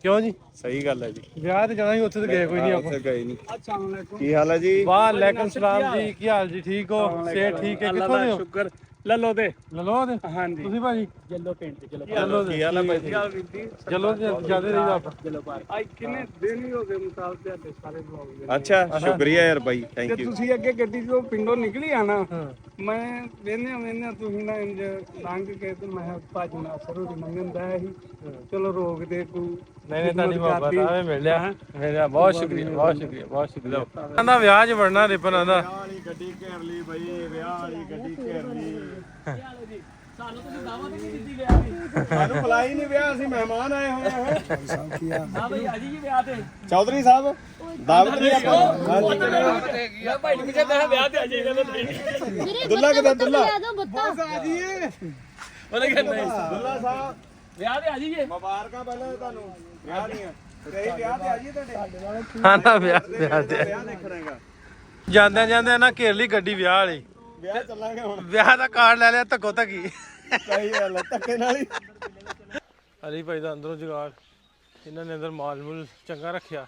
ਕਿਉਂ ਜੀ? ਸਹੀ ਗੱਲ ਹੈ ਜੀ। ਵਿਆਹ ਤੇ ਜਾਣਾ ਸੀ, ਉੱਥੇ ਤੇ ਗਏ ਕੋਈ ਨਹੀਂ ਆਪਾਂ। ਉੱਥੇ ਗਏ ਨਹੀਂ। ਕੀ ਹਾਲ ਹੈ ਜੀ? ਵਾਲੇਕੁਮ ਸਲਾਮ ਜੀ, ਕੀ ਹਾਲ ਜੀ? ਠੀਕ ਹੋ? ਸਿਹਤ ਠੀਕ ਹੈ? ਕਿੱਥੋਂ ਦੇ ਹੋ? ਸ਼ੁਕਰ ਲੱਲੋ ਦੇ ਹਾਂਜੀ। ਤੁਸੀਂ ਭਾਜੀ? ਜੱਲੋ ਪਿੰਡ ਤੇ ਚਲੋ ਕੀ ਹਾਲ ਹੈ ਭਾਈ? ਚਲੋ ਜਿਆਦਾ ਰਹੀ ਆਪਾਂ। ਜੱਲੋ ਪਾਰ ਆਈ ਕਿੰਨੇ ਦਿਨ ਹੀ ਹੋ ਗਏ ਮੁਤਾਲ ਤੇ ਸਾਰੇ ਲੋਕ। ਅੱਛਾ, ਸ਼ੁਕਰੀਆ ਯਾਰ ਬਾਈ, ਥੈਂਕ ਯੂ। ਤੁਸੀਂ ਅੱਗੇ ਗੱਡੀ ਤੋਂ ਪਿੰਡੋਂ ਨਿਕਲੀ ਆਣਾ, ਮੈਂ ਵੇਨੇ ਤੁਸੀਂ ਨਾ ਇੰਜ ਲੰਘ ਕੇ ਤੇ ਮੈਂ ਭੱਜਣਾ ਸ਼ੁਰੂ ਦੀ ਮੰਗਦਾ ਸੀ। ਚਲੋ ਰੋਕ ਦੇ ਤੂੰ। ਨਹੀਂ ਤੁਹਾਡੀ ਮੁਹੱਬਤ ਆਵੇ ਮਿਲਿਆ ਬਹੁਤ ਸ਼ੁਕਰੀਆ। ਕਹਿੰਦਾ ਵਿਆਹ 'ਚ ਵੜਨਾ ਰਿਪਨ ਆਂਦਾ। ਵਿਆਹ ਵਾਲੀ ਗੱਡੀ ਘੇਰ ਲਈ ਬਾਈ, ਵਿਆਹ ਵਾਲੀ ਗੱਡੀ ਘੇਰ ਲਈ। ਸਾਨੂੰ ਤੁਸੀਂ ਦਾਵਾ ਤੇ ਨਹੀਂ ਦਿੱਤੀ ਵਿਆਹ ਦੀ। ਸਾਨੂੰ ਬੁਲਾਈ ਨਹੀਂ ਵਿਆਹ, ਅਸੀਂ ਮਹਿਮਾਨ ਆਏ ਹੋਏ ਹਾਂ। ਹਾਂ ਬਈ ਆ ਜੀ ਵਿਆਹ ਤੇ। ਚੌਧਰੀ ਸਾਹਿਬ ਦਾਵਤ ਨਹੀਂ ਆਪਾਂ। ਮੈਂ ਭਾਈ ਨੂੰ ਕਹਿੰਦਾ ਵਿਆਹ ਤੇ ਆ ਜਾਈਦਾ ਵੀਰੇ ਦੁੱਲਾ ਕਿੱਦਾਂ? ਦੁੱਲਾ ਲਿਆ ਦੋ ਬੱਤਾ। ਆ ਜੀਏ। ਉਹਨੇ ਕਹਿੰਦਾ ਦੁੱਲਾ ਸਾਹਿਬ ਵਿਆਹ ਤੇ ਆ ਜਾਈਏ। ਮੁਬਾਰਕਾਂ ਪਹਿਲਾਂ ਤੁਹਾਨੂੰ ਵਿਆਹ ਦੀਆਂ। ਤੇ ਵਿਆਹ ਤੇ ਆ ਜੀ ਤੁਹਾਡੇ। ਹਾਂ ਨਾ ਵਿਆਹ ਤੇ ਵਿਆਹ ਦੇਖਣਾ ਹੈਗਾ। ਜਾਂਦੇ ਨਾ ਘੇਰ ਲਈ ਗੱਡੀ ਵਿਆਹ ਵਾਲੀ। ਵਿਆਹ ਚੱਲਾਂਗੇ ਹੁਣ। ਵਿਆਹ ਦਾ ਕਾਰਡ ਲੈ ਲਿਆ ਧੱਕੋ ਧੱਕੀ। ਸਹੀ ਗੱਲ ਹੈ, ਧੱਕੇ ਨਾਲ ਹੀ। ਅਲੀ ਭਾਈ ਦਾ ਅੰਦਰੋਂ ਜੁਗਾੜ, ਇਹਨਾਂ ਨੇ ਅੰਦਰ ਮਾਲ ਮੂਲ ਚੰਗਾ ਰੱਖਿਆ।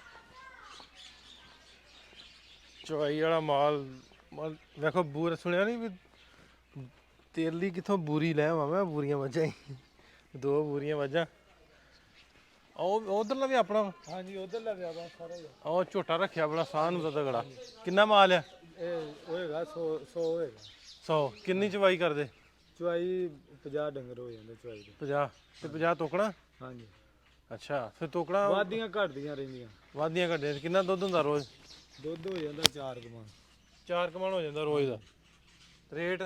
ਚਵਾਈ ਵਾਲਾ ਮਾਲ ਵੇਖੋ। ਬੂਰ ਸੁਣਿਆ ਨਹੀਂ ਵੀ ਤੇਰਲੀ ਕਿੱਥੋਂ ਬੂਰੀ ਲੈ ਆਵਾਂ ਮੈਂ? ਬੂਰੀਆਂ ਮੱਝਾਂ ਹੀ, 2 ਬੂਰੀਆਂ ਮੱਝਾਂ। ਉਹ ਉਧਰਲਾ ਵੀ ਆਪਣਾ। ਹਾਂਜੀ ਉਧਰਲਾ ਵਿਆਹ ਦਾ ਸਾਰਾ ਹੀ। ਉਹ ਝੋਟਾ ਰੱਖਿਆ ਬੜਾ ਸਾਹ ਨੂੰ ਤਾਂ ਤਗੜਾ। ਕਿੰਨਾ ਮਾਲ ਆ? ਇਹ ਹੋਏਗਾ 100 ਹੋਏਗਾ। 100। ਕਿੰਨੀ ਚਵਾਈ ਕਰਦੇ? ਚੁਆਈ 50 ਡੰਗਰ ਹੋ ਜਾਂਦੇ ਚੁਆਈ ਦੇ। 50 ਤੇ 50 ਤੋਕਣਾ। ਹਾਂਜੀ। ਅੱਛਾ, ਫਿਰ ਤੋਕਣਾ ਵਾਦੀਆਂ ਘਟਦੀਆਂ ਰਹਿੰਦੀਆਂ। ਵਾਧੀਆਂ ਘੱਟੀਆਂ। ਕਿੰਨਾ ਦੁੱਧ ਹੁੰਦਾ ਰੋਜ਼? ਦੁੱਧ ਹੋ ਜਾਂਦਾ 4 ਕਮਾਨ। 4 ਕਮਾਣ ਹੋ ਜਾਂਦਾ ਰੋਜ਼ ਦਾ। ਰੇਟ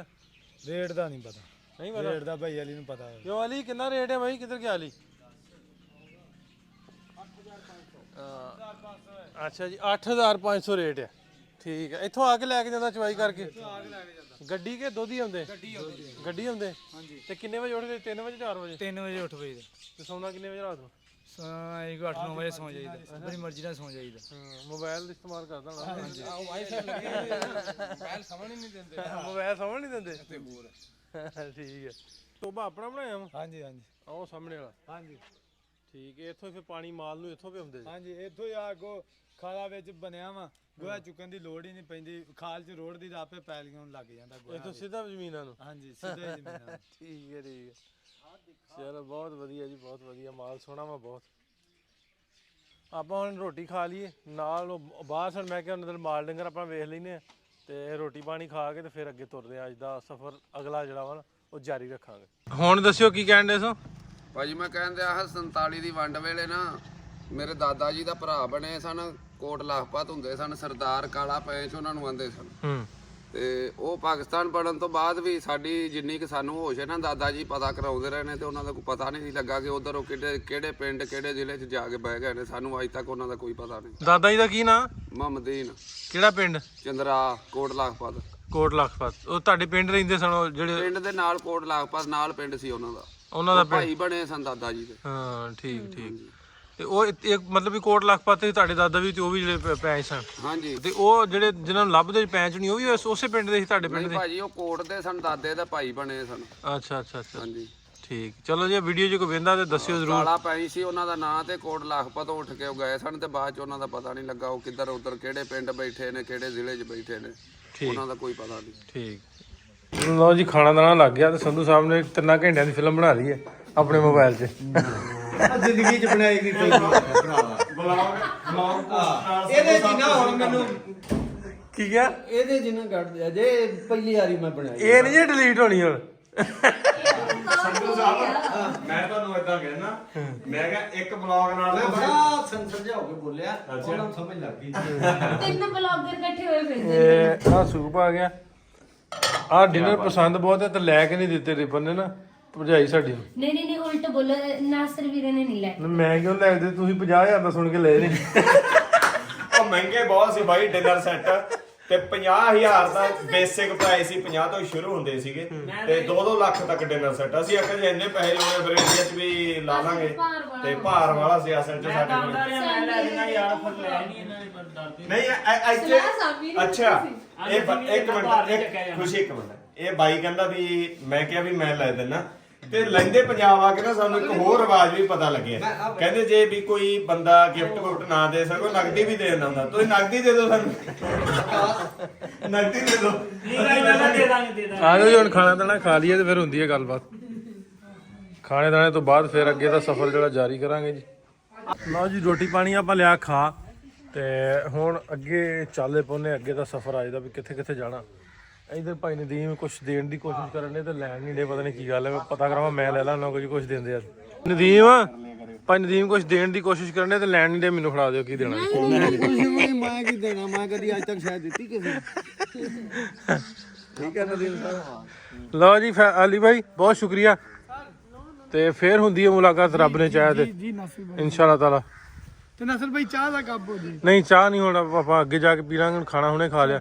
ਰੇਟ ਦਾ ਨਹੀਂ ਪਤਾ। ਨਹੀਂ ਪਤਾ? ਰੇਟ ਦਾ ਭਾਈ ਅਲੀ ਨੂੰ ਪਤਾ ਹੈ। ਕਿਉਂ ਅਲੀ ਕਿੰਨਾ ਰੇਟ ਹੈ ਭਾਈ? ਕਿੱਧਰ ਗਿਆ ਅਲੀ? ਅੱਛਾ ਜੀ, 8500 ਰੇਟ ਹੈ। ਠੀਕ ਹੈ। ਇੱਥੋਂ ਆ ਕੇ ਲੈ ਕੇ ਜਾਂਦਾ ਚਵਾਈ ਕਰਕੇ? ਗੱਡੀ ਕੇ ਦੁੱਧ ਹੀ ਆਉਂਦੇ? ਗੱਡੀ ਆਉਂਦੇ। ਹਾਂਜੀ। ਤੇ ਕਿੰਨੇ ਵਜੇ ਉੱਠਦੇ? 3 ਵਜੇ 4 ਵਜੇ? 3 ਵਜੇ ਉੱਠ ਪਈਦਾ। ਤੇ ਸੌਣਾ ਕਿੰਨੇ ਵਜੇ ਰਾਤ ਨੂੰ? 8-9 ਵਜੇ ਸੌਂ ਜਾਈਦਾ। ਆਪਣੀ ਮਰਜ਼ੀ ਨਾਲ ਸੌਂ ਜਾਈਦਾ। ਮੋਬਾਈਲ ਦਾ ਇਸਤੇਮਾਲ ਕਰਦਾ ਹੋਣਾ। ਹਾਂਜੀ। ਮੋਬਾਈਲ ਸਮਝ ਨਹੀਂ ਦਿੰਦੇ। ਠੀਕ ਹੈ। ਟੋਬਾ ਆਪਣਾ ਬਣਾਇਆ ਵਾ? ਹਾਂਜੀ ਹਾਂਜੀ। ਉਹ ਸਾਹਮਣੇ ਵਾਲਾ? ਹਾਂਜੀ ਠੀਕ ਹੈ। ਇੱਥੋਂ ਫਿਰ ਪਾਣੀ ਮਾਲ ਨੂੰ ਇੱਥੋਂ ਵੀ ਆਉਂਦੇ? ਹਾਂਜੀ ਇੱਥੋਂ ਹੀ ਅੱਗੋਂ ਖਾਲਾ ਵਿੱਚ ਬਣਿਆ ਵਾ। ਗੋਹਾ ਚੁੱਕਣ ਦੀ ਲੋੜ ਹੀ ਨਹੀਂ ਪੈਂਦੀ। ਖਾਲ 'ਚ ਰੋੜ ਦੀ ਤਾਂ ਆਪੇ ਪੈਲੀਆਂ ਨੂੰ ਲੱਗ ਜਾਂਦਾ ਗੋਹਾ। ਇੱਥੋਂ ਸਿੱਧਾ ਜ਼ਮੀਨਾਂ ਨੂੰ? ਹਾਂਜੀ ਸਿੱਧਾ ਹੀ ਜ਼ਮੀਨਾਂ। ਠੀਕ ਹੈ ਠੀਕ ਹੈ। ਚਲੋ ਬਹੁਤ ਵਧੀਆ ਜੀ, ਬਹੁਤ ਵਧੀਆ। ਮਾਲ ਸੋਹਣਾ ਵਾ ਬਹੁਤ। ਆਪਾਂ ਹੁਣ ਰੋਟੀ ਖਾ ਲਈਏ, ਨਾਲ ਉਹ ਬਾਹਰ ਸਨ। ਮੈਂ ਕਿਹਾ ਉਹਨਾਂ ਦੇ ਮਾਲ ਡੰਗਰ ਆਪਾਂ ਵੇਖ ਲੈਨੇ ਆ ਤੇ ਰੋਟੀ ਪਾਣੀ ਖਾ ਕੇ ਤੇ ਫਿਰ ਅੱਗੇ ਤੁਰਦੇ ਆ। ਅੱਜ ਦਾ ਸਫ਼ਰ ਅਗਲਾ ਜਿਹੜਾ ਵਾ ਉਹ ਜਾਰੀ ਰੱਖਾਂਗੇ। ਹੁਣ ਦੱਸਿਓ ਕੀ ਕਹਿਣ ਦੇ ਸੋ? ਭਾਜੀ ਮੈਂ ਕਹਿੰਦੇ ਆਹ 47 ਦੀ ਵੰਡ ਵੇਲੇ ਨਾ ਮੇਰੇ ਦਾਦਾ ਜੀ ਦਾ ਭਰਾ ਬਣੇ ਸਨ। ਕੋਟ ਲਾਖਪਤ ਹੁੰਦੇ ਸਨ। ਸਰਦਾਰ ਕਾਲਾ ਪੈਂਚ ਉਹਨਾਂ ਨੂੰ ਆਂਦੇ ਸਨ। ਤੇ ਉਹ ਪਾਕਿਸਤਾਨ ਬਣਨ ਤੋਂ ਬਾਅਦ ਵੀ ਸਾਡੀ ਜਿੰਨੀ ਕਿ ਸਾਨੂੰ ਹੋਸ਼ ਹੈ ਨਾ, ਦਾਦਾ ਜੀ ਪਤਾ ਕਰਾਉਂਦੇ ਰਹੇ ਨੇ ਤੇ ਉਹਨਾਂ ਦਾ ਕੋਈ ਪਤਾ ਨਹੀਂ ਲੱਗਾ ਕਿ ਉਧਰ ਉਹ ਕਿਹੜੇ ਪਿੰਡ ਕਿਹੜੇ ਜ਼ਿਲ੍ਹੇ 'ਚ ਜਾ ਕੇ ਬਹਿ ਗਏ ਨੇ। ਸਾਨੂੰ ਅੱਜ ਤੱਕ ਉਹਨਾਂ ਦਾ ਕੋਈ ਪਤਾ ਨਹੀਂ। ਦਾਦਾ ਜੀ ਦਾ ਕੀ ਨਾਂ? ਮੁਹੰਮਦੀਨ। ਕਿਹੜਾ ਪਿੰਡ? ਚੰਦਰਾ ਕੋਟ ਲਾਖਪਤ। ਕੋਟ ਲਖਪਤ। ਉਹ ਤੁਹਾਡੇ ਪਿੰਡ ਰਹਿੰਦੇ ਸਨ ਉਹ ਜਿਹੜੇ? ਪਿੰਡ ਦੇ ਨਾਲ ਕੋਟ ਲਾਖਪਤ ਨਾਲ ਪਿੰਡ ਸੀ ਉਹਨਾਂ ਦਾ। ਉਹਨਾਂ ਦਾ ਭਾਈ ਬਣੇ ਸਨ ਦਾਦਾ ਜੀ ਦੇ। ਹਾਂ ਠੀਕ ਠੀਕ। ਤੇ ਉਹ ਇੱਕ ਮਤਲਬ ਵੀ ਕੋਟ ਲਖਪਤ ਤੇ ਤੁਹਾਡੇ ਦਾਦਾ ਵੀ ਤੇ ਉਹ ਵੀ ਜਿਹੜੇ ਪੈਂਚ ਸਨ? ਹਾਂਜੀ। ਤੇ ਉਹ ਜਿਹੜੇ ਜਿਨ੍ਹਾਂ ਨੂੰ ਲੱਭਦੇ ਪੈਂਚ ਨਹੀਂ ਉਹ ਵੀ ਉਸੇ ਪਿੰਡ ਦੇ ਸੀ ਤੁਹਾਡੇ ਪਿੰਡ ਨਹੀਂ ਦੇ? ਭਾਜੀ ਉਹ ਕੋਟ ਦੇ ਸਨ, ਦਾਦੇ ਦਾ ਭਾਈ ਬਣੇ ਸਨ। ਅੱਛਾ ਅੱਛਾ ਅੱਛਾ। ਹਾਂਜੀ ਠੀਕ। ਚਲੋ ਜੇ ਵੀਡੀਓ 'ਚ ਕੋਈ ਵੇਂਦਾ ਤੇ ਦੱਸਿਓ ਜ਼ਰੂਰ। ਕਾਲਾ ਪੈਂਚ ਸੀ ਉਹਨਾਂ ਦਾ ਨਾਂ ਤੇ ਕੋਟ ਲਾਖਪਤ ਉੱਠ ਕੇ ਉਹ ਗਏ ਸਨ ਤੇ ਬਾਅਦ 'ਚ ਉਹਨਾਂ ਦਾ ਪਤਾ ਨਹੀਂ ਲੱਗਾ ਉਹ ਕਿੱਧਰ ਉੱਧਰ ਕਿਹੜੇ ਪਿੰਡ ਬੈਠੇ ਨੇ, ਕਿਹੜੇ ਜ਼ਿਲ੍ਹੇ 'ਚ ਬੈਠੇ ਨੇ, ਉਹਨਾਂ ਦਾ ਕੋਈ ਪਤਾ ਨਹੀਂ। ਠੀਕ। ਲਓ ਜੀ, ਖਾਣਾ ਦਾਣਾ ਲੱਗ ਗਿਆ ਤੇ ਸੰਧੂ ਸਾਹਿਬ ਨੇ 3 ਘੰਟਿਆਂ ਦੀ ਫਿਲਮ ਬਣਾ ਲਈ ਹੈ ਆਪਣੇ ਮੋਬਾਈਲ 'ਚ। ਜ਼ਿੰਦਗੀ 'ਚ ਬਣਾਈ ਨਹੀਂ ਕੋਈ ਭਰਾਵਾ। ਇਹਦੇ 'ਚ ਨਾ ਹੁਣ ਮੈਨੂੰ ਕੀ ਕਿਹਾ? ਇਹਦੇ ਜਿੰਨਾ ਕੱਢ ਦਿਆ ਜੇ ਪਹਿਲੀ ਵਾਰੀ ਮੈਂ ਬਣਾਈ ਇਹ ਨਹੀਂ ਜੇ ਡਿਲੀਟ ਹੋਣੀ ਹੁਣ। ਸੰਧੂ ਸਾਹਿਬ ਮੈਂ ਤੁਹਾਨੂੰ ਇਦਾਂ ਕਹਿਣਾ, ਮੈਂ ਕਿਹਾ ਇੱਕ ਬਲੌਗ ਨਾਲ ਮੈਂ ਬੜਾ ਸਮਝਾ ਕੇ ਬੋਲਿਆ, ਉਹਨਾਂ ਨੂੰ ਸਮਝ ਲੱਗ ਗਈ। 3 ਬਲੌਗਰ ਇਕੱਠੇ ਹੋਏ ਫਿਰਦੇ ਇਹ ਆ ਸੂਪ ਆ ਗਿਆ। ਆ ਡਿਨਰ ਪਸੰਦ ਬਹੁਤ ਹੈ ਤੇ ਲੈ ਕੇ ਨਹੀਂ ਦਿੱਤੇ ਰਿਪਨ ਨੇ ਨਾ ਭਰਜਾਈ ਸਾਡੀ ਨੂੰ। ਨਹੀਂ ਉਲਟ ਬੋਲੋ, ਨਾਸਰ ਵੀਰੇ ਨੇ ਨਹੀਂ ਲੈ ਮੈਂ ਕਿਉਂ ਲੈ ਦੇ, ਤੁਸੀਂ 50,000 ਦਾ ਸੁਣ ਕੇ ਲਏ ਨਹੀਂ। ਉਹ ਮਹਿੰਗੇ ਬਹੁਤ ਸੀ ਬਾਈ ਡਿਨਰ ਸੈੱਟ, ਤੇ 50,000 ਦਾ ਬੇਸਿਕ ਪ੍ਰਾਈਸ ਸੀ, 50 ਤੋਂ ਸ਼ੁਰੂ ਹੁੰਦੇ ਸੀਗੇ ਤੇ 2-2 ਲੱਖ ਤੱਕ ਡਿਨਰ ਸੈੱਟ। ਅਸੀਂ ਆਖਿਆ ਜੇ ਇੰਨੇ ਪੈਸੇ ਲਾਉਣੇ ਫਿਰ ਇੰਡੀਆ 'ਚ ਵੀ ਲਾ ਲਾਂਗੇ, ਤੇ ਭਾਰ ਵਾਲਾ ਸੀ ਅਸਲ 'ਚ ਸਾਡੇ ਕੋਲ। ਨਹੀਂ ਇੱਥੇ ਅੱਛਾ ਇੱਕ ਮਿੰਟ ਖੁਸ਼ੀ, ਇੱਕ ਮਿੰਟ। ਇਹ ਬਾਈ ਕਹਿੰਦਾ ਵੀ ਮੈਂ ਕਿਹਾ ਵੀ ਮੈਂ ਲੈ ਦਿੰਦਾ, ਤੇ ਲੈਂਦੇ ਪੰਜਾਬ ਆ ਕੇ ਨਾ ਸਾਨੂੰ ਇੱਕ ਹੋਰ ਰਿਵਾਜ ਵੀ ਪਤਾ ਲੱਗਿਆ। ਕਹਿੰਦੇ ਜੇ ਵੀ ਕੋਈ ਬੰਦਾ ਗਿਫਟ ਨਾ ਦੇ ਸਕੋ, ਨਗਦੀ ਵੀ ਦੇ ਦਿੰਦਾ ਹੁੰਦਾ। ਤੁਸੀਂ ਨਗਦੀ ਦੇ ਦਿਓ ਸਾਨੂੰ, ਨਗਦੀ ਦੇ ਦਿਓ। ਆ ਜਾਓ ਜੀ, ਹੁਣ ਖਾਣਾ ਦਾਣਾ ਖਾ ਲਈਏ ਤੇ ਫਿਰ ਹੁੰਦੀ ਹੈ ਗੱਲਬਾਤ। ਖਾਣੇ ਦਾਣੇ ਤੋਂ ਬਾਅਦ ਫਿਰ ਅੱਗੇ ਦਾ ਸਫ਼ਰ ਜਿਹੜਾ ਜਾਰੀ ਕਰਾਂਗੇ ਜੀ। ਲਓ ਜੀ, ਰੋਟੀ ਪਾਣੀ ਆਪਾਂ ਲਿਆ ਖਾ, ਤੇ ਹੁਣ ਅੱਗੇ ਚੱਲੇ ਪਾਉਨੇ ਅੱਗੇ ਦਾ ਸਫ਼ਰ ਆ ਜਾਂਦਾ ਵੀ ਕਿੱਥੇ ਕਿੱਥੇ ਜਾਣਾ। ਇਧਰ ਭਾਈ ਨਦੀਮ ਕੁਝ ਦੇਣ ਦੀ ਕੋਸ਼ਿਸ਼ ਕਰਨ ਦੇ ਤੇ ਲੈਣ ਨਹੀਂ ਦੇ, ਪਤਾ ਨਹੀਂ ਕੀ ਗੱਲ ਹੈ। ਮੈਂ ਪਤਾ ਕਰਾਵਾਂ, ਮੈਂ ਲੈ ਲਾ ਨਾ ਕੁਝ ਦਿੰਦੇ ਆ। ਨਦੀਮ ਭਾਈ ਨਦੀਮ ਕੁਝ ਦੇਣ ਦੀ ਕੋਸ਼ਿਸ਼ ਕਰਨ ਦੇ ਤੇ ਲੈਣ ਨਹੀਂ ਦੇ, ਮੈਨੂੰ ਫੜਾ ਦਿਓ ਕੀ ਦੇਣਾ। ਮੈਂ ਕੀ ਦੇਣਾ, ਮੈਂ ਕਦੀ ਅੱਜ ਤੱਕ ਸ਼ਾਇਦ ਦਿੱਤੀ ਕਿਸੇ ਨੂੰ। ਠੀਕ ਹੈ ਨਦੀਮ ਸਾਹਿਬ। ਲਓ ਜੀ ਅਲੀ ਭਾਈ ਬਹੁਤ ਸ਼ੁਕਰੀਆ, ਤੇ ਫੇਰ ਹੁੰਦੀ ਹੈ ਮੁਲਾਕਾਤ ਰੱਬ ਨੇ ਚਾਹਿਆ ਤੇ ਜੀ ਨਾਸਿਰ ਭਾਈ, ਇਨਸ਼ਾਅੱਲਾ ਤਾਲਾ। ਤੇ ਨਾਸਿਰ ਭਾਈ ਚਾਹ ਦਾ ਕੱਪ ਹੋ ਜੀ। ਨਹੀਂ ਚਾਹ ਨਹੀਂ, ਹੁਣ ਆਪਾਂ ਅੱਗੇ ਜਾ ਕੇ ਪੀ ਲਾਂਗੇ। ਹੁਣ ਖਾਣਾ ਹੁਣੇ ਖਾ ਲਿਆ,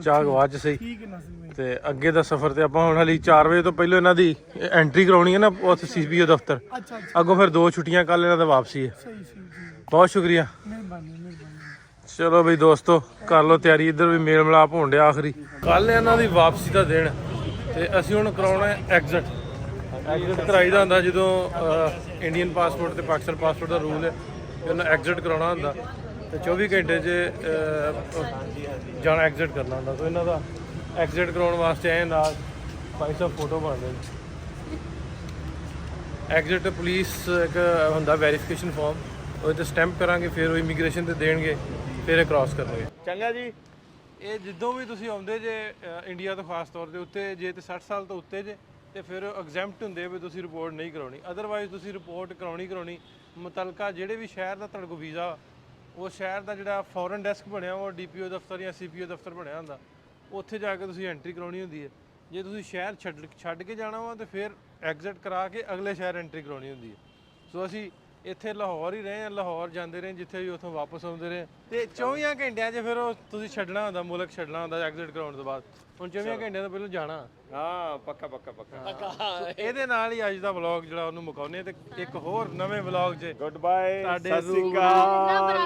ਚਾਹ ਗਵਾਚ ਚ ਸਹੀ। ਠੀਕ ਹੈ ਨਾਸਿਰ ਭਾਈ। ਤੇ ਅੱਗੇ ਦਾ ਸਫ਼ਰ ਤੇ ਆਪਾਂ ਹੁਣ ਹਾਲੀ 4 ਵਜੇ ਤੋਂ ਪਹਿਲਾਂ ਇਹਨਾਂ ਦੀ ਐਂਟਰੀ ਕਰਾਉਣੀ ਹੈ ਨਾ ਉੱਥੇ CPO ਦਫ਼ਤਰ। ਅੱਛਾ ਅੱਗੋਂ ਫਿਰ 2 ਛੁੱਟੀਆਂ, ਕੱਲ ਇਹਨਾਂ ਦਾ ਵਾਪਸੀ ਹੈ। ਸਹੀ ਬਹੁਤ ਸ਼ੁਕਰੀਆ। ਮਿਹਰਬਾਨੀ। ਚਲੋ ਬਈ ਦੋਸਤੋ, ਕਰ ਲਓ ਤਿਆਰੀ। ਇੱਧਰ ਵੀ ਮੇਲ ਮਿਲਾਪ ਹੋਣ ਡਿਆ ਆਖਰੀ। ਕੱਲ ਇਹਨਾਂ ਦੀ ਵਾਪਸੀ ਦਾ ਦਿਨ, ਤੇ ਅਸੀਂ ਹੁਣ ਕਰਾਉਣਾ ਹੈ ਐਗਜ਼ਿਟ ਕਰਾਈਦਾ ਹੁੰਦਾ ਜਦੋਂ ਇੰਡੀਅਨ ਪਾਸਪੋਰਟ ਤੇ ਪਾਕਿਸਤਾਨ ਪਾਸਪੋਰਟ ਦਾ ਰੂਲ ਹੈ ਕਿ ਉਹਨਾਂ ਐਗਜ਼ਿਟ ਕਰਾਉਣਾ ਹੁੰਦਾ, ਤੇ 24 ਘੰਟੇ 'ਚ ਜਾਣਾ ਐਗਜ਼ਿਟ ਕਰਨਾ ਹੁੰਦਾ। ਤਾਂ ਇਹਨਾਂ ਦਾ ਐਗਜ਼ਿਟ ਕਰਾਉਣ ਵਾਸਤੇ ਆਏ ਨਾਲ ਭਾਈ ਸਾਹਿਬ ਫੋਟੋ ਬਣਦੇ ਨੇ। ਐਗਜ਼ਿਟ ਪੁਲਿਸ ਇੱਕ ਹੁੰਦਾ ਵੈਰੀਫਿਕੇਸ਼ਨ ਫਾਰਮ, ਉਹਦੇ ਤੇ ਸਟੈਂਪ ਕਰਾਂਗੇ, ਫਿਰ ਉਹ ਇਮੀਗ੍ਰੇਸ਼ਨ ਤੇ ਦੇਣਗੇ, ਫਿਰ ਇਹ ਕ੍ਰਾਸ ਕਰਨਗੇ। ਚੰਗਾ ਜੀ। ਇਹ ਜਦੋਂ ਵੀ ਤੁਸੀਂ ਆਉਂਦੇ ਜੇ ਇੰਡੀਆ ਤੋਂ ਖਾਸ ਤੌਰ ਤੇ ਉੱਤੇ ਜੇ ਤੇ 60 ਸਾਲ ਤੋਂ ਉੱਤੇ ਜੇ, ਤੇ ਫਿਰ ਐਗਜ਼ੈਂਪਟ ਹੁੰਦੇ ਵੀ ਤੁਸੀਂ ਰਿਪੋਰਟ ਨਹੀਂ ਕਰਾਉਣੀ। ਅਦਰਵਾਈਜ਼ ਤੁਸੀਂ ਰਿਪੋਰਟ ਕਰਾਉਣੀ ਮੁਤਲਕਾ ਜਿਹੜੇ ਵੀ ਸ਼ਹਿਰ ਦਾ ਤੁਹਾਡੇ ਕੋਲ ਵੀਜ਼ਾ, ਉਹ ਸ਼ਹਿਰ ਦਾ ਜਿਹੜਾ ਫੋਰਨ ਡੈਸਕ ਬਣਿਆ ਉਹ DPO ਦਫ਼ਤਰ ਜਾਂ CPO ਦਫ਼ਤਰ ਬਣਿਆ ਹੁੰਦਾ, ਉੱਥੇ ਜਾ ਕੇ ਤੁਸੀਂ ਐਂਟਰੀ ਕਰਾਉਣੀ ਹੁੰਦੀ ਹੈ। ਜੇ ਤੁਸੀਂ ਸ਼ਹਿਰ ਛੱਡ ਕੇ ਜਾਣਾ ਵਾ ਤੇ ਫਿਰ ਐਗਜ਼ਿਟ ਕਰਾ ਕੇ ਅਗਲੇ ਸ਼ਹਿਰ ਐਂਟਰੀ ਕਰਾਉਣੀ ਹੁੰਦੀ ਹੈ। ਸੋ ਅਸੀਂ ਇੱਥੇ ਲਾਹੌਰ ਹੀ ਰਹੇ ਹਾਂ, ਲਾਹੌਰ ਜਾਂਦੇ ਰਹੇ, ਜਿੱਥੇ ਵੀ ਉੱਥੋਂ ਵਾਪਸ ਆਉਂਦੇ ਰਹੇ, ਤੇ 24 ਘੰਟਿਆਂ 'ਚ ਫਿਰ ਉਹ ਤੁਸੀਂ ਛੱਡਣਾ ਹੁੰਦਾ, ਮੁਲਕ ਛੱਡਣਾ ਹੁੰਦਾ ਐਗਜ਼ਿਟ ਕਰਾਉਣ ਤੋਂ ਬਾਅਦ। ਹੁਣ 24 ਘੰਟਿਆਂ ਤੋਂ ਪਹਿਲਾਂ ਜਾਣਾ। ਹਾਂ ਪੱਕਾ। ਇਹਦੇ ਨਾਲ ਹੀ ਅੱਜ ਦਾ ਵਲੌਗ ਜਿਹੜਾ ਉਹਨੂੰ ਮੁਕਾਉਂਦੇ, ਤੇ ਇੱਕ ਹੋਰ ਨਵੇਂ ਵਲੌਗ 'ਚ ਗੁੱਡ ਬਾਏ, ਤੁਹਾਡੇ ਸਤਿ ਸ਼੍ਰੀ ਅਕਾਲ।